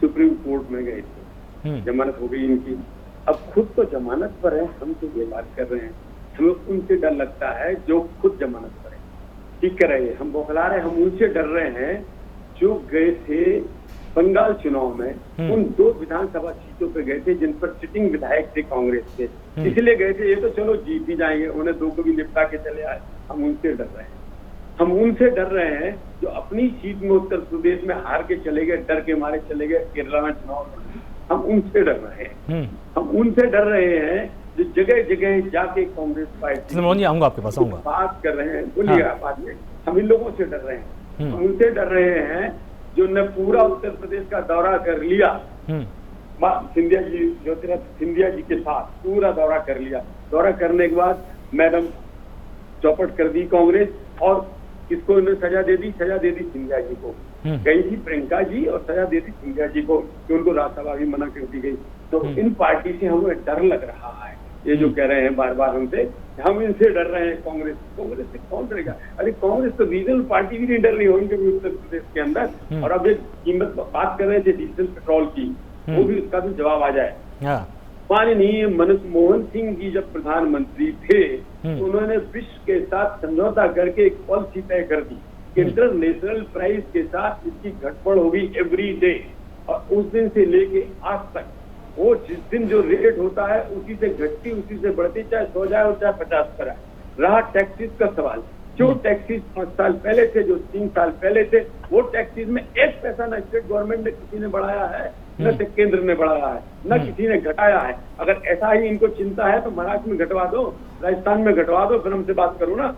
सुप्रीम कोर्ट में गए थे, जमानत हो गई इनकी। अब खुद तो जमानत पर है, हम तो ये बात कर रहे हैं, हमें उनसे डर लगता है जो खुद जमानत पर है। ठीक कह रहे हैं, हम बौखला रहे हैं, हम उनसे डर रहे हैं जो गए थे बंगाल चुनाव में, उन 2 विधानसभा सीटों पे गए थे जिन पर सिटिंग विधायक थे कांग्रेस के, इसलिए गए थे। ये तो चलो जीत ही जाएंगे, उन्हें 2 को भी निपटा के चले आए, हम उनसे डर रहे हैं। हम उनसे डर रहे हैं जो अपनी सीट में उत्तर प्रदेश में हार के चले गए, डर के मारे चले गए केरला में चुनाव लड़ने। हम उनसे डर रहे हैं। हम उनसे डर रहे हैं जो जगह जगह जाके कांग्रेस पार्टी जी आऊंगा आपके पास, आऊंगा, बात कर रहे हैं। बोलिए आप बाद में। हम इन लोगों से डर रहे हैं। हम उनसे डर रहे हैं जो ने पूरा उत्तर प्रदेश का दौरा कर लिया, सिंधिया जी, ज्योतिरादित्य सिंधिया जी के साथ पूरा दौरा कर लिया। दौरा करने के बाद मैडम चौपट कर दी कांग्रेस, और किसको इन्होंने सजा दे दी? सजा दे दी सिंधिया जी को। गई थी प्रियंका जी और सजा दे दी सिंधिया जी को, कि उनको राज्यसभा भी मना कर दी गई। तो इन पार्टी से हमें डर लग रहा है। ये जो कह रहे हैं बार बार हमसे, हम इनसे डर रहे हैं। कांग्रेस से कौन डरेगा? अरे कांग्रेस तो रीजनल पार्टी भी नहीं डर रही होंगे उत्तर प्रदेश के अंदर। और अब एक कीमत बात कर रहे थे डीजल पेट्रोल की, वो भी उसका भी जवाब आ जाए। माननीय मनमोहन सिंह जी जब प्रधानमंत्री थे तो उन्होंने विश्व के साथ समझौता करके एक पॉलिसी तय कर दी कि इंटरनेशनल प्राइस के साथ इसकी घटपड़ होगी एवरी डे। और उस दिन से लेके आज तक वो जिस दिन जो रेट होता है उसी से घटती, उसी से बढ़ती, चाहे 100 जाए और चाहे 50 पर आए। रहा टैक्सेस का सवाल, जो टैक्सेस 5 साल पहले थे, जो 3 साल पहले थे, वो टैक्सेस में एक पैसा न स्टेट गवर्नमेंट ने किसी ने बढ़ाया है, न केंद्र ने बढ़ाया है, न किसी ने घटाया है। अगर ऐसा ही इनको चिंता है तो महाराष्ट्र में घटवा दो, राजस्थान में घटवा दो, फिर हमसे बात करो ना।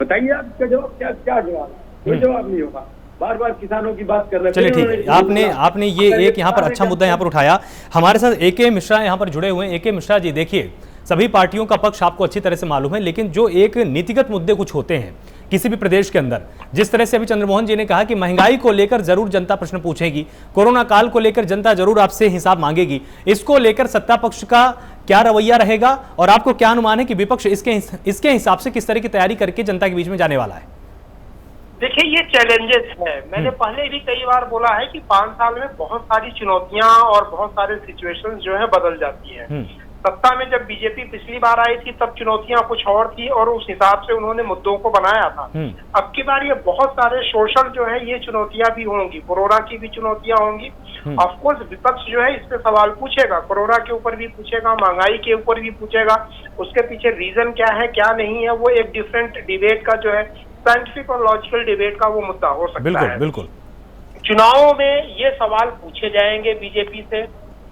बताइए आपका जवाब क्या जवाब है? कोई जवाब नहीं होगा। बार बार किसानों की बात कर रहे हैं। चलिए ठीक है, आपने ये एक यहाँ पर अच्छा मुद्दा यहाँ पर उठाया। हमारे साथ एके मिश्रा यहाँ पर जुड़े हुए हैं। एके मिश्रा जी, देखिए सभी पार्टियों का पक्ष आपको अच्छी तरह से मालूम है, लेकिन जो एक नीतिगत मुद्दे कुछ होते हैं किसी भी प्रदेश के अंदर, जिस तरह से अभी चंद्रमोहन जी ने कहा कि महंगाई को लेकर जरूर जनता प्रश्न पूछेगी, कोरोना काल को लेकर जनता जरूर आपसे हिसाब मांगेगी, इसको लेकर सत्ता पक्ष का क्या रवैया रहेगा और आपको क्या अनुमान है कि विपक्ष इसके हिसाब से किस तरह की तैयारी करके जनता के बीच में जाने वाला है? देखिए, ये चैलेंजेस है। मैंने पहले भी कई बार बोला है कि 5 साल में बहुत सारी चुनौतियां और बहुत सारे सिचुएशंस जो है बदल जाती हैं। सत्ता में जब बीजेपी पिछली बार आई थी तब चुनौतियां कुछ और थी और उस हिसाब से उन्होंने मुद्दों को बनाया था। अब की बार ये बहुत सारे सोशल जो है ये चुनौतियां भी होंगी, कोरोना की भी चुनौतियां होंगी। ऑफ कोर्स विपक्ष जो है इस पे सवाल पूछेगा, कोरोना के ऊपर भी पूछेगा, महंगाई के ऊपर भी पूछेगा। उसके पीछे रीजन क्या है क्या नहीं है, वो एक डिफरेंट डिबेट का जो है साइंटिफिक और लॉजिकल डिबेट का वो मुद्दा हो सकता है। बिल्कुल। चुनावों में ये सवाल पूछे जाएंगे बीजेपी से।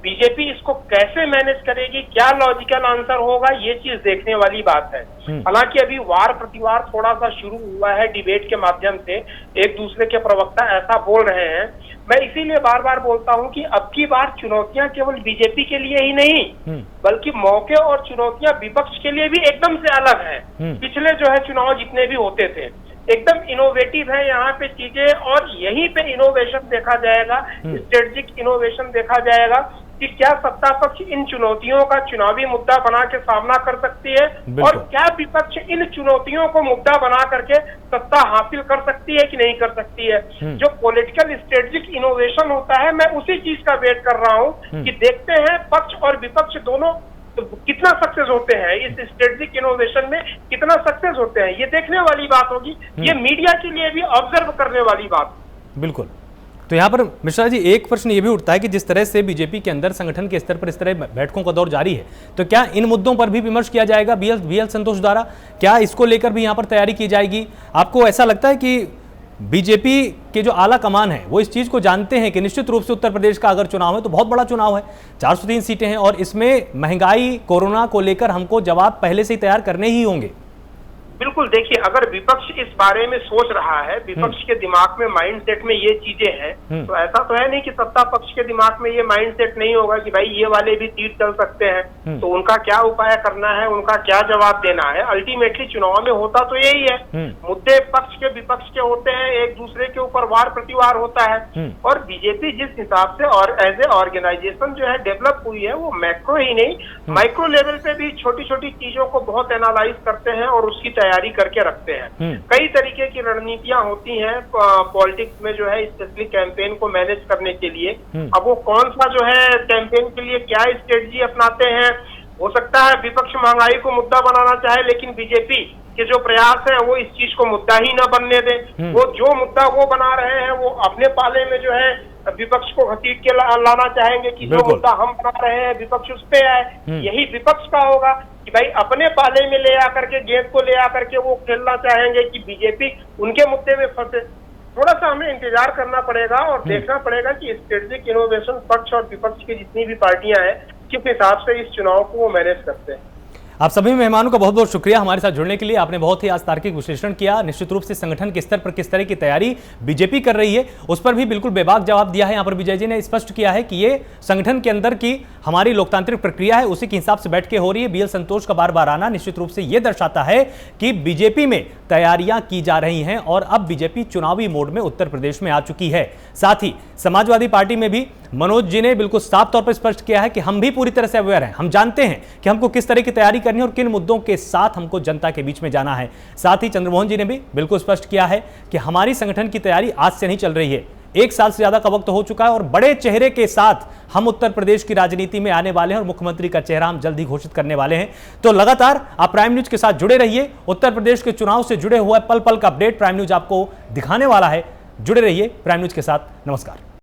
बीजेपी इसको कैसे मैनेज करेगी, क्या लॉजिकल आंसर होगा, ये चीज देखने वाली बात है। हालांकि अभी वार प्रतिवार थोड़ा सा शुरू हुआ है डिबेट के माध्यम से, एक दूसरे के प्रवक्ता ऐसा बोल रहे हैं। मैं इसीलिए बार बार बोलता हूं कि अब की बार चुनौतियां केवल बीजेपी के लिए ही नहीं बल्कि मौके और चुनौतियां विपक्ष के लिए भी एकदम से अलग है। पिछले जो है चुनाव जितने भी होते थे एकदम इनोवेटिव है यहाँ पे चीजें, और यहीं पे इनोवेशन देखा जाएगा, स्ट्रेटेजिक इनोवेशन देखा जाएगा कि क्या सत्ता पक्ष इन चुनौतियों का चुनावी मुद्दा बना के सामना कर सकती है और क्या विपक्ष इन चुनौतियों को मुद्दा बना करके सत्ता हासिल कर सकती है कि नहीं कर सकती है। जो पॉलिटिकल स्ट्रेटेजिक इनोवेशन होता है, मैं उसी चीज का वेट कर रहा हूँ कि देखते हैं पक्ष और विपक्ष दोनों तो कितना सक्सेस होते हैं इस स्ट्रेटेजिक इनोवेशन में, कितना सक्सेस होते हैं, ये देखने वाली बात होगी। ये मीडिया के लिए भी ऑब्जर्व करने वाली बात। बिल्कुल। तो यहाँ पर मिश्रा जी एक प्रश्न ये भी उठता है कि जिस तरह से बीजेपी के अंदर संगठन के स्तर पर इस तरह बैठकों का दौर जारी है, तो क्या इन मुद्दों पर भी विमर्श किया जाएगा बीएल संतोष द्वारा? क्या इसको लेकर भी यहाँ पर तैयारी की जाएगी? आपको ऐसा लगता है कि बीजेपी के जो आला कमान है वो इस चीज को जानते हैं कि निश्चित रूप से उत्तर प्रदेश का अगर चुनाव है तो बहुत बड़ा चुनाव है, 403 सीटें हैं और इसमें महंगाई कोरोना को लेकर हमको जवाब पहले से ही तैयार करने ही होंगे? बिल्कुल। देखिए, अगर विपक्ष इस बारे में सोच रहा है, विपक्ष के दिमाग में माइंडसेट में ये चीजें हैं, तो ऐसा तो है नहीं कि सत्ता पक्ष के दिमाग में ये माइंडसेट नहीं होगा कि भाई ये वाले भी तीर चल सकते हैं, तो उनका क्या उपाय करना है, उनका क्या जवाब देना है। अल्टीमेटली चुनाव में होता तो यही है, मुद्दे पक्ष के विपक्ष के होते हैं, एक दूसरे के ऊपर वार प्रतिवार होता है। और बीजेपी जिस हिसाब से और एज ए ऑर्गेनाइजेशन जो है डेवलप हुई है, वो मैक्रो ही नहीं माइक्रो लेवल पे भी छोटी छोटी चीजों को बहुत एनालाइज करते हैं और उसकी तैयारी करके रखते हैं। कई तरीके की रणनीतियां होती हैं पॉलिटिक्स में जो है, स्पेशली कैंपेन को मैनेज करने के लिए। अब वो कौन सा जो है कैंपेन के लिए क्या स्ट्रेटजी अपनाते हैं, हो सकता है विपक्ष महंगाई को मुद्दा बनाना चाहे लेकिन बीजेपी के जो प्रयास है वो इस चीज को मुद्दा ही न बनने दें। वो जो मुद्दा वो बना रहे हैं वो अपने पाले में जो है विपक्ष को घसीट के लाना चाहेंगे कि जो मुद्दा हम बना रहे हैं विपक्ष उस पे आए, यही विपक्ष का होगा। कि भाई अपने पाले में ले आकर के गेंद को ले आकर के वो खेलना चाहेंगे कि बीजेपी उनके मुद्दे में फंसे। थोड़ा सा हमें इंतजार करना पड़ेगा और देखना पड़ेगा कि स्ट्रेटेजिक इनोवेशन पक्ष और विपक्ष की जितनी भी पार्टियां हैं किस हिसाब से इस चुनाव को वो मैनेज करते हैं। आप सभी मेहमानों का बहुत बहुत शुक्रिया हमारे साथ जुड़ने के लिए। आपने बहुत ही आज तार्किक विश्लेषण किया। निश्चित रूप से संगठन के स्तर पर किस तरह की तैयारी बीजेपी कर रही है उस पर भी बिल्कुल बेबाक जवाब दिया है। यहाँ पर विजय जी ने स्पष्ट किया है कि ये संगठन के अंदर की हमारी लोकतांत्रिक प्रक्रिया है, उसी के हिसाब से बैठ के हो रही है। बीएल संतोष का बार बार आना निश्चित रूप से ये दर्शाता है कि बीजेपी में तैयारियां की जा रही हैं और अब बीजेपी चुनावी मोड में उत्तर प्रदेश में आ चुकी है। साथ ही समाजवादी पार्टी में भी मनोज जी ने बिल्कुल साफ तौर पर स्पष्ट किया है कि हम भी पूरी तरह से अवेयर हैं, हम जानते हैं कि हमको किस तरह की तैयारी करनी है और किन मुद्दों के साथ हमको जनता के बीच में जाना है। साथ ही चंद्रमोहन जी ने भी बिल्कुल स्पष्ट किया है कि हमारी संगठन की तैयारी आज से नहीं चल रही है, 1 साल से ज्यादा का वक्त हो चुका है और बड़े चेहरे के साथ हम उत्तर प्रदेश की राजनीति में आने वाले हैं और मुख्यमंत्री का चेहरा हम जल्द ही घोषित करने वाले हैं। तो लगातार आप प्राइम न्यूज के साथ जुड़े रहिए। उत्तर प्रदेश के चुनाव से जुड़े हुए पल पल का अपडेट प्राइम न्यूज आपको दिखाने वाला है। जुड़े रहिए प्राइम न्यूज के साथ। नमस्कार।